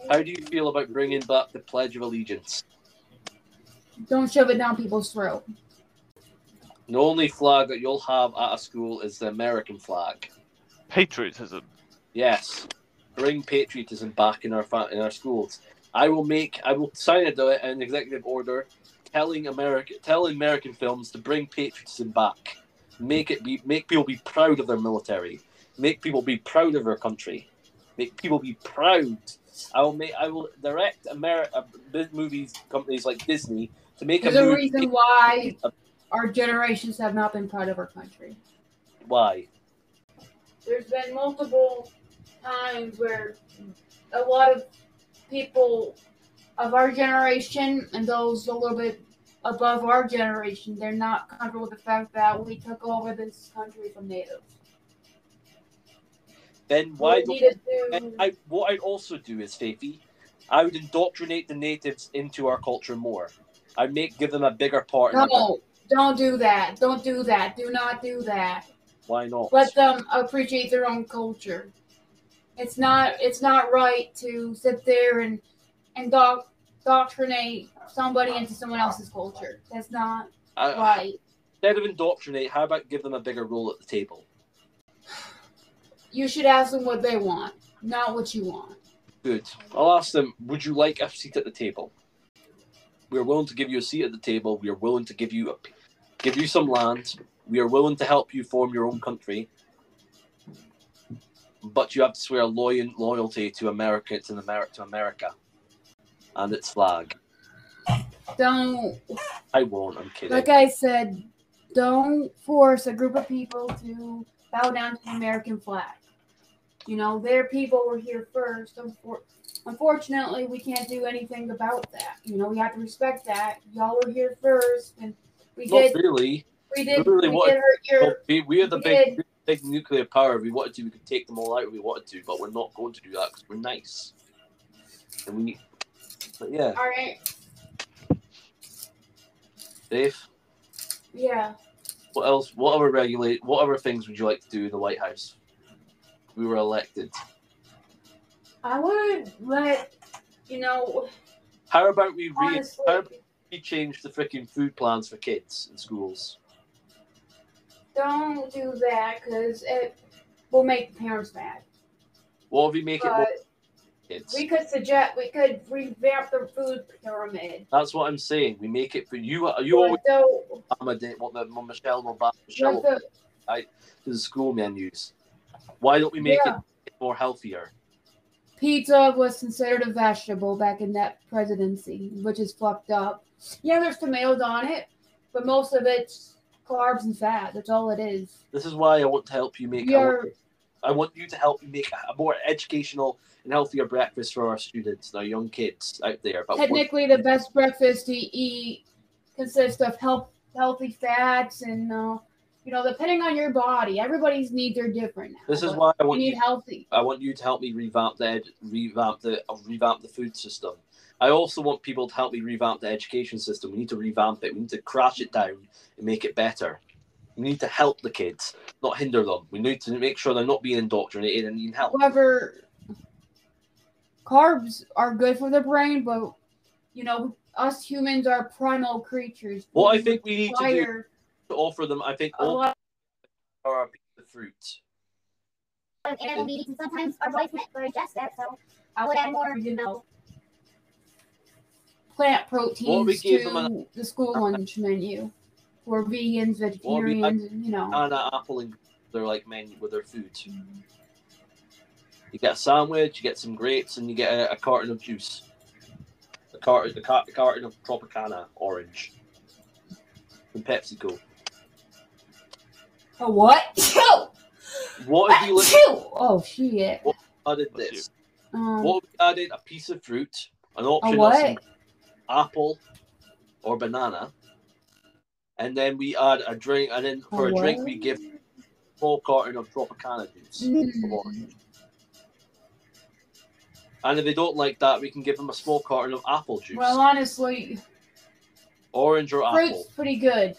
How do you feel about bringing back the Pledge of Allegiance? Don't shove it down people's throat. The only flag that you'll have at a school is the American flag. Patriotism. Yes. Bring patriotism back in our schools. I will sign an executive order telling American films to bring patriotism back. Make people be proud of their military. Make people be proud of their country. Make people be proud I will direct movies companies like Disney to make There's a reason why our generations have not been proud of our country. Why? There's been multiple times where a lot of people of our generation and those a little bit above our generation, they're not comfortable with the fact that we took over this country from natives. Then why what I'd also do is, Faithy, I would indoctrinate the natives into our culture more. I'd give them a bigger part. No, don't do that. Don't do that. Do not do that. Why not? Let them appreciate their own culture. It's not right to sit there and indoctrinate somebody into someone else's culture. That's not right. Instead of indoctrinate, how about give them a bigger role at the table? You should ask them what they want, not what you want. Good. I'll ask them, would you like a seat at the table? We're willing to give you a seat at the table. We are willing to give you some land. We are willing to help you form your own country. But you have to swear loyalty to America, to America and its flag. Don't. I won't, I'm kidding. Like I said, don't force a group of people to bow down to the American flag. You know, their people were here first. Unfortunately, we can't do anything about that. You know, we have to respect that. Y'all were here first, and we did. Not really. We did. We are the big nuclear power. If we wanted to, we could take them all out if we wanted to, but we're not going to do that because we're nice. And but yeah. All right. Dave? Yeah. What else? What other things would you like to do in the White House? We were elected. I would let, How about we change the freaking food plans for kids in schools? Don't do that because it will make parents mad. What if we make it more kids? We could revamp the food pyramid. That's what I'm saying. We make it for you. You always Michelle to the school menus. Why don't we make it more healthier? Pizza was considered a vegetable back in that presidency, which is fucked up. Yeah, there's tomatoes on it, but most of it's carbs and fat. That's all it is. This is why I want to help you make. I want you to help me make a more educational and healthier breakfast for our students, our young kids out there. But technically, the best breakfast to eat consists of healthy fats and depending on your body, everybody's needs are different now. This is why I want healthy. I want you to help me revamp the food system. I also want people to help me revamp the education system. We need to revamp it. We need to crash it down and make it better. We need to help the kids, not hinder them. We need to make sure they're not being indoctrinated and needing help. However, carbs are good for the brain, but us humans are primal creatures. What I think we need to do to offer them, I think, all are a piece of fruit. And sometimes our bodies can't digest that, so I would add more, plant proteins to the school lunch menu for vegans, vegetarians, and And an apple and they're like menu with their food. You get a sandwich, you get some grapes, and you get a carton of juice. A carton of Tropicana orange from PepsiCo. A what? What have you Oh shit! What added this? What we added? A piece of fruit, an option of some apple or banana, and then we add a drink. And then for a drink, we give a small carton of Tropicana juice. And if they don't like that, we can give them a small carton of apple juice. Well, honestly, orange or fruit's apple. Pretty good.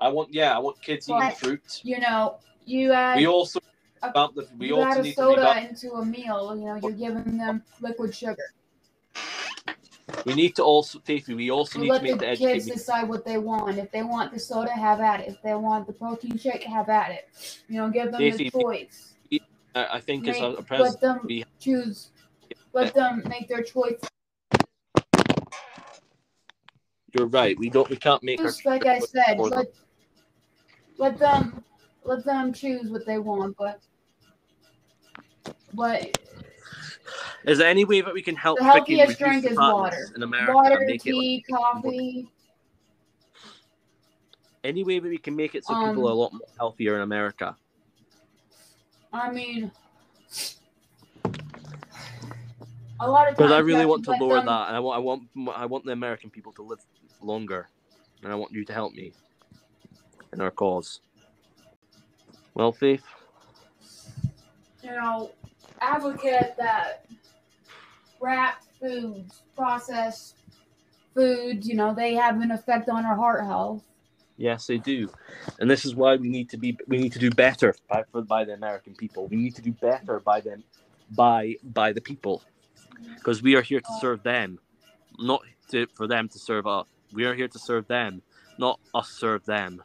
I want kids eating fruit. You add. We also add a soda into a meal. You're giving them liquid sugar. We need to also, Faithy, we also need to make the education. Let the kids decide what they want. If they want the soda, have at it. If they want the protein shake, have at it. Give them the choice. I think as a president, let them choose. Let them make their choice. You're right. We can't make. Just like I said, let them choose what they want, but Is there any way that we can help The freaking healthiest reduce drink the is fatness water. in America Water, and make tea, it like coffee. any way that we can make it so people are a lot more healthier in America? I mean, a lot of times because I really want to lower that, and I want the American people to live longer, and I want you to help me in our cause. Well, Faith, advocate that wrapped foods, processed foods, they have an effect on our heart health. Yes, they do, and this is why we need to do better by the American people. We need to do better by them, by the people, because we are here to serve them, not for them to serve us. We are here to serve them, not us serve them.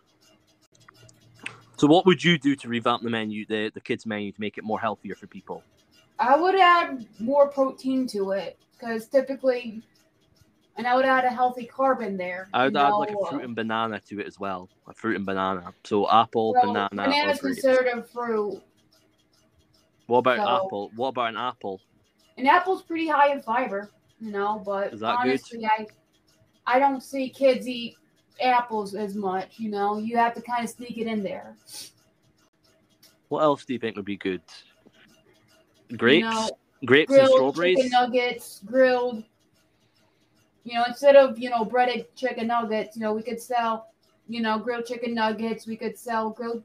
So, what would you do to revamp the menu, the kids' menu, to make it more healthier for people? I would add more protein to it, because typically. And I would add a healthy carb in there. I would add like a fruit and banana to it as well. A fruit and banana. So apple, banana, banana is considered a fruit. What about apple? What about an apple? An apple's pretty high in fiber, but is that honestly, good? I don't see kids eat apples as much, You have to kind of sneak it in there. What else do you think would be good? Grapes? Grapes grilled and strawberries? Chicken nuggets, grilled. Instead of, breaded chicken nuggets, we could sell, grilled chicken nuggets. We could sell grilled.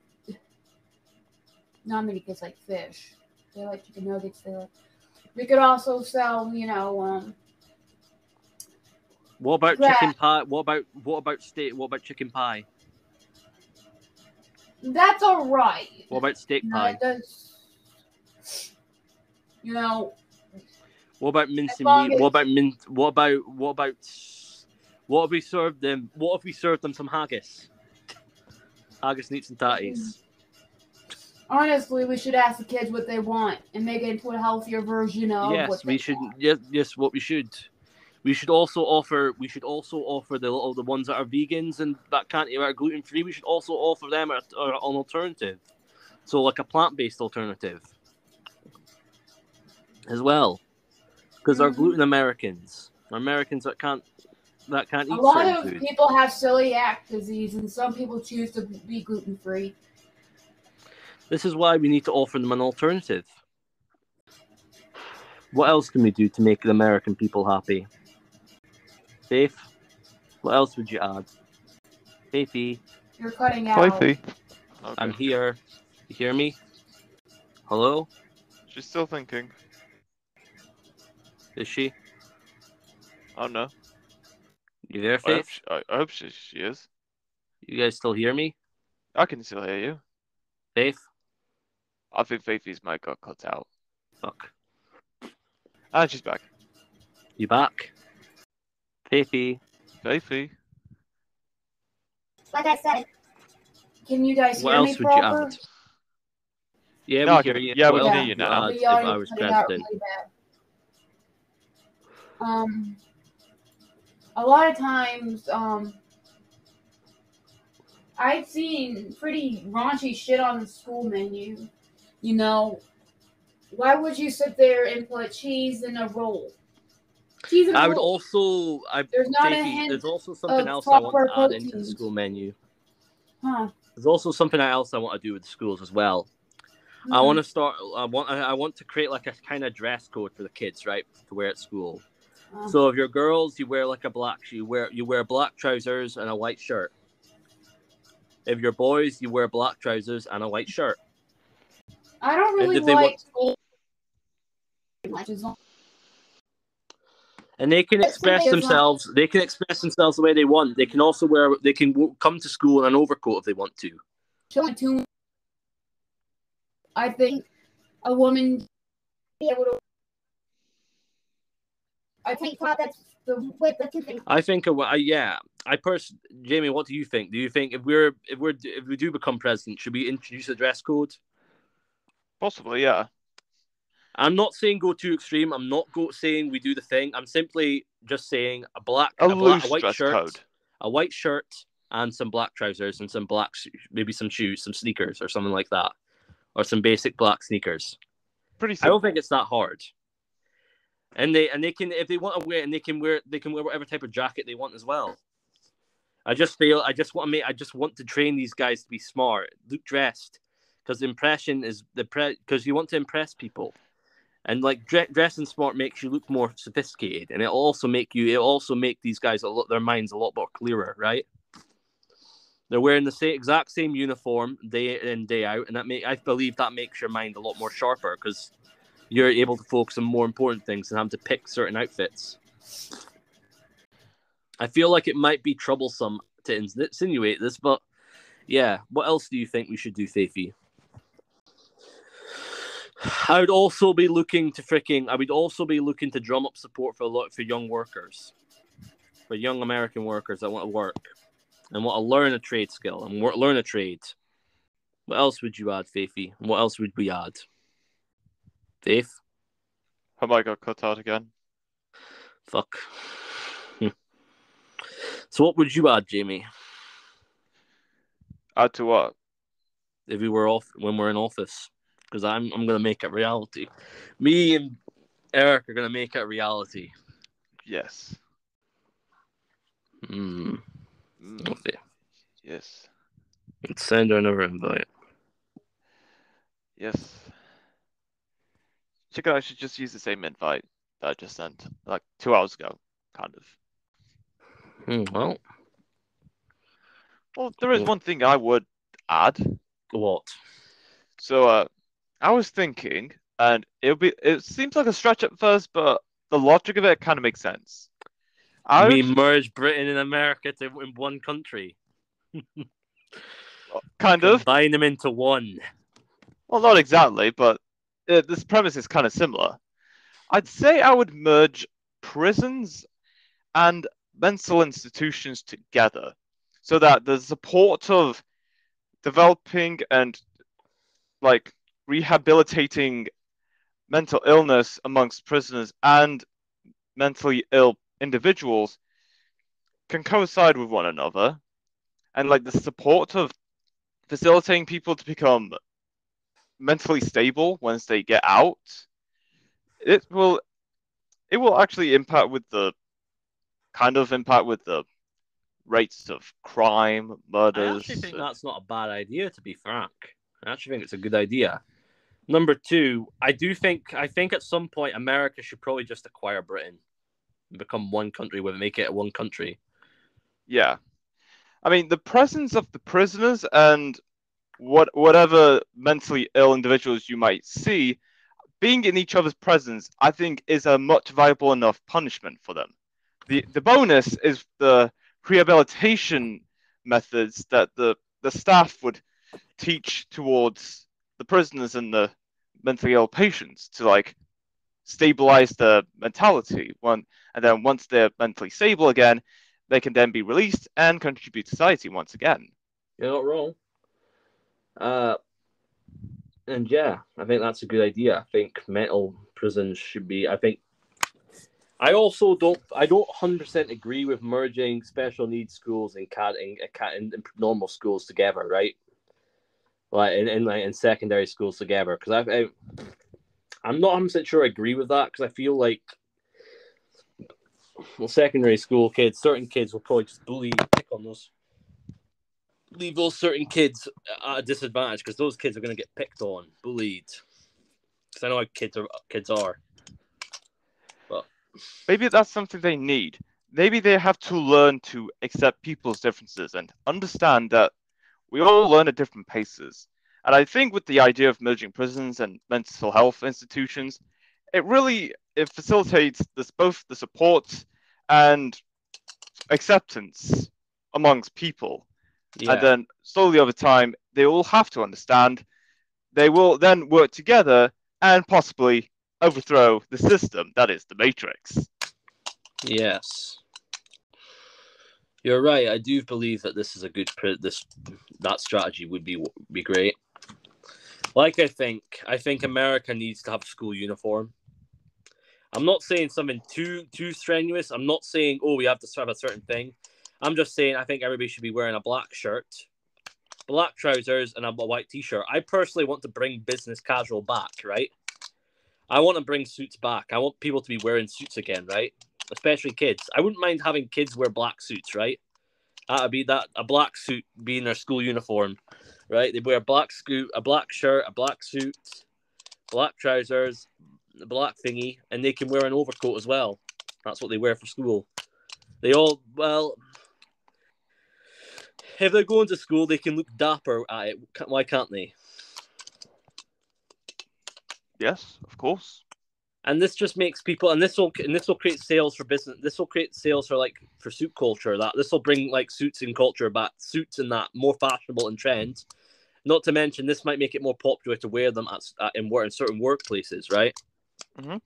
Not many kids like fish. They like chicken nuggets. We could also sell, What about chicken pie? What about steak? What about chicken pie? That's all right. What about steak pie? What about mincing meat? What if we served them? What if we served them some haggis? Haggis, neats, and tatties. Honestly, we should ask the kids what they want and make it into a healthier version of. Yes, we should. Yes, what we should. We should also offer. The ones that are vegans and that are gluten free. We should also offer them an alternative. So like a plant-based alternative as well. Because they're gluten Americans that can't eat. A lot of people have celiac disease, and some people choose to be gluten free. This is why we need to offer them an alternative. What else can we do to make the American people happy? Faith, what else would you add? Faithy. You're cutting out. Faithy. Okay. I'm here. You hear me? Hello? She's still thinking. Is she? Oh no. You there, Faith? I hope she is. You guys still hear me? I can still hear you. Faith? I think Faithy's mic got cut out. Fuck. And she's back. You back? Faithy? Faithy? Like I said. Can you guys what hear me else proper? would you add? Yeah, no, we hear you. Yeah, what we can hear you now. If I was president. Really a lot of times, I've seen pretty raunchy shit on the school menu. Why would you sit there and put cheese in a roll? Cheese in a roll. Would also. There's also something else I want to add into the school menu. Huh. There's also something else I want to do with the schools as well. Mm-hmm. I want to create like a kind of dress code for the kids, right, to wear at school. So if you're girls, you wear like you wear black trousers and a white shirt. If you're boys, you wear black trousers and a white shirt. I don't really like school. And they can express themselves. They can express themselves the way they want. They can also They can come to school in an overcoat if they want to. I think a woman be able to. I think that's with the two things. I think, Jamie, what do you think? Do you think if we do become president, should we introduce a dress code? Possibly, yeah. I'm not saying go too extreme. I'm not saying we do the thing. I'm simply just saying a white shirt, a white shirt, and some black trousers and some maybe some shoes, some sneakers or something like that, or some basic black sneakers. Pretty simple. I don't think it's that hard. And they can, if they want to wear, and they can wear whatever type of jacket they want as well. I just want to train these guys to be smart, look dressed, because impression is because you want to impress people, and like dressing smart makes you look more sophisticated, and it'll also make these guys their minds a lot more clearer, right? They're wearing the exact same uniform day in day out, and I believe that makes your mind a lot more sharper because you're able to focus on more important things and have to pick certain outfits. I feel like it might be troublesome to insinuate this, but yeah. What else do you think we should do, Faithy? I would also be looking to drum up support for young workers, for young American workers that want to work and want to learn a trade skill and learn a trade. What else would you add, Faithy? What else would we add? Faith? Have I got cut out again? Fuck. So what would you add, Jamie? Add to what? If we were when we're in office, because I'm gonna make it reality. Me and Eric are gonna make it reality. Yes. Okay. Yes. Let's send her another invite. Yes. I should just use the same invite that I just sent like 2 hours ago, kind of. Well, there is one thing I would add. What? So, I was thinking, and it seems like a stretch at first, but the logic of it kind of makes sense. You mean merge Britain and America in one country? Kind of. Combine them into one. Well, not exactly, but this premise is kind of similar. I'd say I would merge prisons and mental institutions together so that the support of developing and like rehabilitating mental illness amongst prisoners and mentally ill individuals can coincide with one another, and like the support of facilitating people to become mentally stable once they get out, it will actually impact with the rates of crime, murders. I actually think that's not a bad idea, to be frank. I actually think it's a good idea. Number two, I think at some point America should probably just acquire Britain and become one country, make it one country. Yeah. I mean, the presence of the prisoners and whatever mentally ill individuals you might see, being in each other's presence, I think, is a much viable enough punishment for them. The bonus is the rehabilitation methods that the staff would teach towards the prisoners and the mentally ill patients to like stabilize their mentality. And then once they're mentally stable again, they can then be released and contribute to society once again. You're not wrong. And yeah, I think that's a good idea. I think mental prisons should be. I also don't 100% agree with merging special needs schools and normal schools together, right? Like in secondary schools together, because I'm not 100% sure I agree with that, because I feel like secondary school kids, certain kids will probably just pick on those, leave those certain kids at a disadvantage, because those kids are going to get picked on, bullied. Because I know how kids are. But maybe that's something they need. Maybe they have to learn to accept people's differences and understand that we all learn at different paces. And I think with the idea of merging prisons and mental health institutions, it facilitates both the support and acceptance amongst people. yeah. And then slowly over time, they all have to understand. They will then work together and possibly overthrow the system that is the Matrix. Yes. You're right. I do believe that this is a good that strategy would be great. Like I think America needs to have a school uniform. I'm not saying something too strenuous. I'm not saying we have to have a certain thing. I'm just saying I think everybody should be wearing a black shirt, black trousers, and a white t-shirt. I personally want to bring business casual back, right? I want to bring suits back. I want people to be wearing suits again, right? Especially kids. I wouldn't mind having kids wear black suits, right? That'd be a black suit being their school uniform, right? They wear a black shirt, a black suit, black trousers, a black thingy, and they can wear an overcoat as well. That's what they wear for school. If they're going to school, they can look dapper at it. Why can't they? Yes, of course. And this just makes people, and this will create sales for business. This will create sales for suit culture. That this will bring like suits and culture back, suits and that more fashionable and trend. Not to mention, this might make it more popular to wear them in certain workplaces, right? Mm-hmm.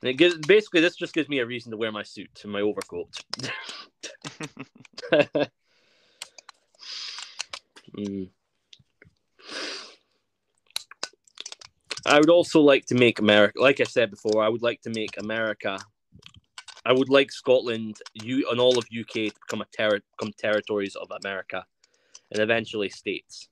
And basically this just gives me a reason to wear my suit and my overcoat. I would also like to make America, like I said before, I would like to make America. I would like Scotland, and all of UK to become territories of America, and eventually states.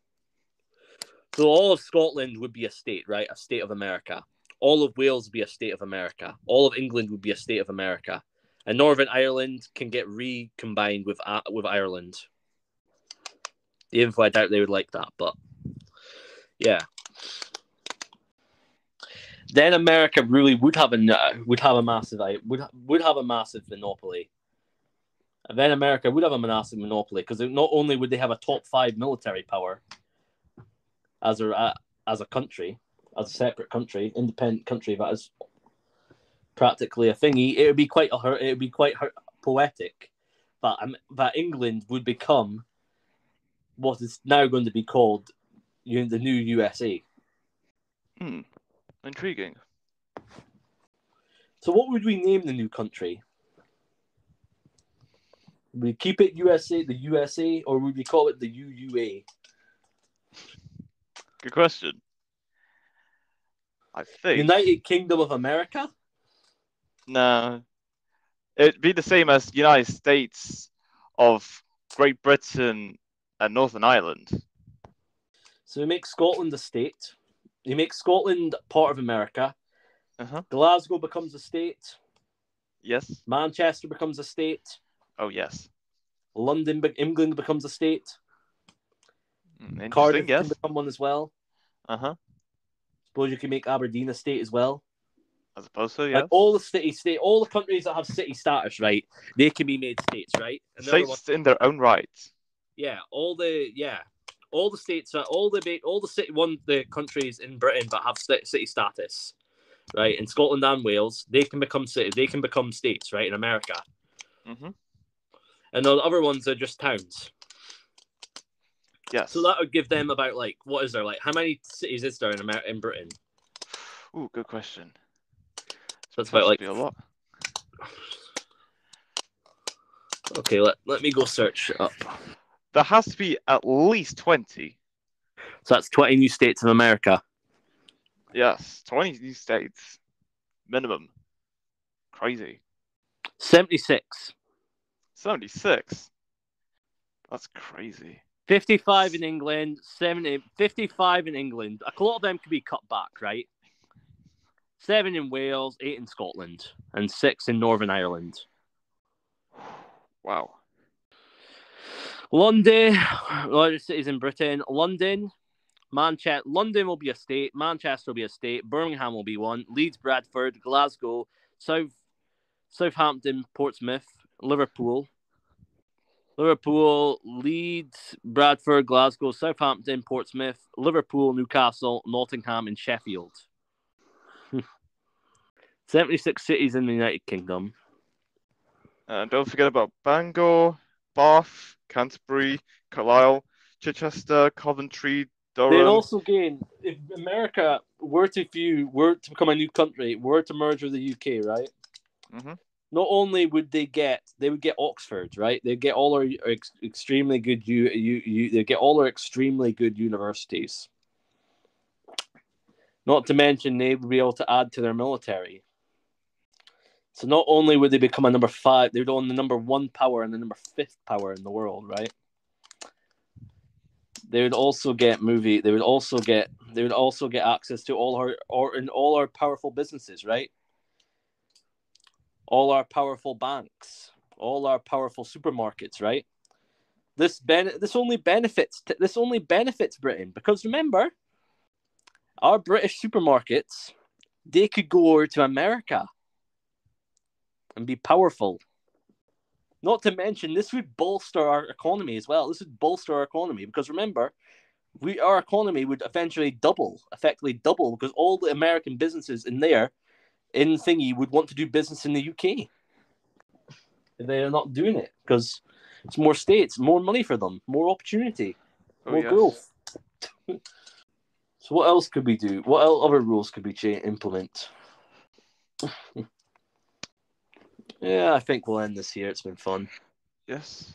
So all of Scotland would be a state, right? A state of America. All of Wales would be a state of America. All of England would be a state of America, and Northern Ireland can get recombined with Ireland. Even if I doubt they would like that, but yeah. Then America really would have a massive monopoly. And then America would have a massive monopoly because not only would they have a top 5 military power as a country, as a separate country, independent country that is practically a thingy, it would be quite poetic that England would become what is now going to be called the new USA. Intriguing. So what would we name the new country? Would we keep it the USA, or would we call it the UUA? Good question. I think United Kingdom of America? No. It'd be the same as United States of Great Britain and Northern Ireland. So we make Scotland a state. You make Scotland part of America. Uh-huh. Glasgow becomes a state. Yes. Manchester becomes a state. Oh, yes. England becomes a state. Interesting, Cardiff yes. can become one as well. Uh-huh. Suppose you can make Aberdeen a state as well. I suppose so, yes. Like all the countries that have city status, right? They can be made states, right? And states in their own right. Yeah, all the states, the countries in Britain that have city status, right? In Scotland and Wales, they can become states, right? In America, and the other ones are just towns. Yes. So that would give them about what is there how many cities is there in Britain? Ooh, good question. So that's about be a lot. Okay, let me go search it up. There has to be at least 20. So that's 20 new states of America. Yes, 20 new states. Minimum. Crazy. 76. 76? That's crazy. 55 in England, 55 in England. A lot of them could be cut back, right? 7 in Wales, 8 in Scotland, and 6 in Northern Ireland. Wow. London, largest cities in Britain. London will be a state. Manchester will be a state. Birmingham will be one. Leeds, Bradford, Glasgow, Southampton, Portsmouth, Liverpool, Leeds, Bradford, Glasgow, Southampton, Portsmouth, Liverpool, Newcastle, Nottingham, and Sheffield. 76 cities in the United Kingdom. Don't forget about Bangor, Bath, Canterbury, Carlisle, Chichester, Coventry, Durham. They'd also gain, if America were to become a new country, were to merge with the UK, right? Not only would they would get Oxford, right? They'd get all our extremely good they get all our extremely good universities. Not to mention they would be able to add to their military. So not only would they become a number 5, they would own the number 1 power and the number 5th power in the world, right? They would also get They would also get access to all our powerful businesses, right? All our powerful banks, all our powerful supermarkets, right? This only benefits Britain, because remember, our British supermarkets, they could go over to America and be powerful. Not to mention, this would bolster our economy as well. This would bolster our economy because remember, our economy would effectively double, because all the American businesses in thingy would want to do business in the UK. They're not doing it because it's more states, more money for them, more opportunity, more growth. So what else could we do? What other rules could we implement? Yeah, I think we'll end this here. It's been fun. Yes.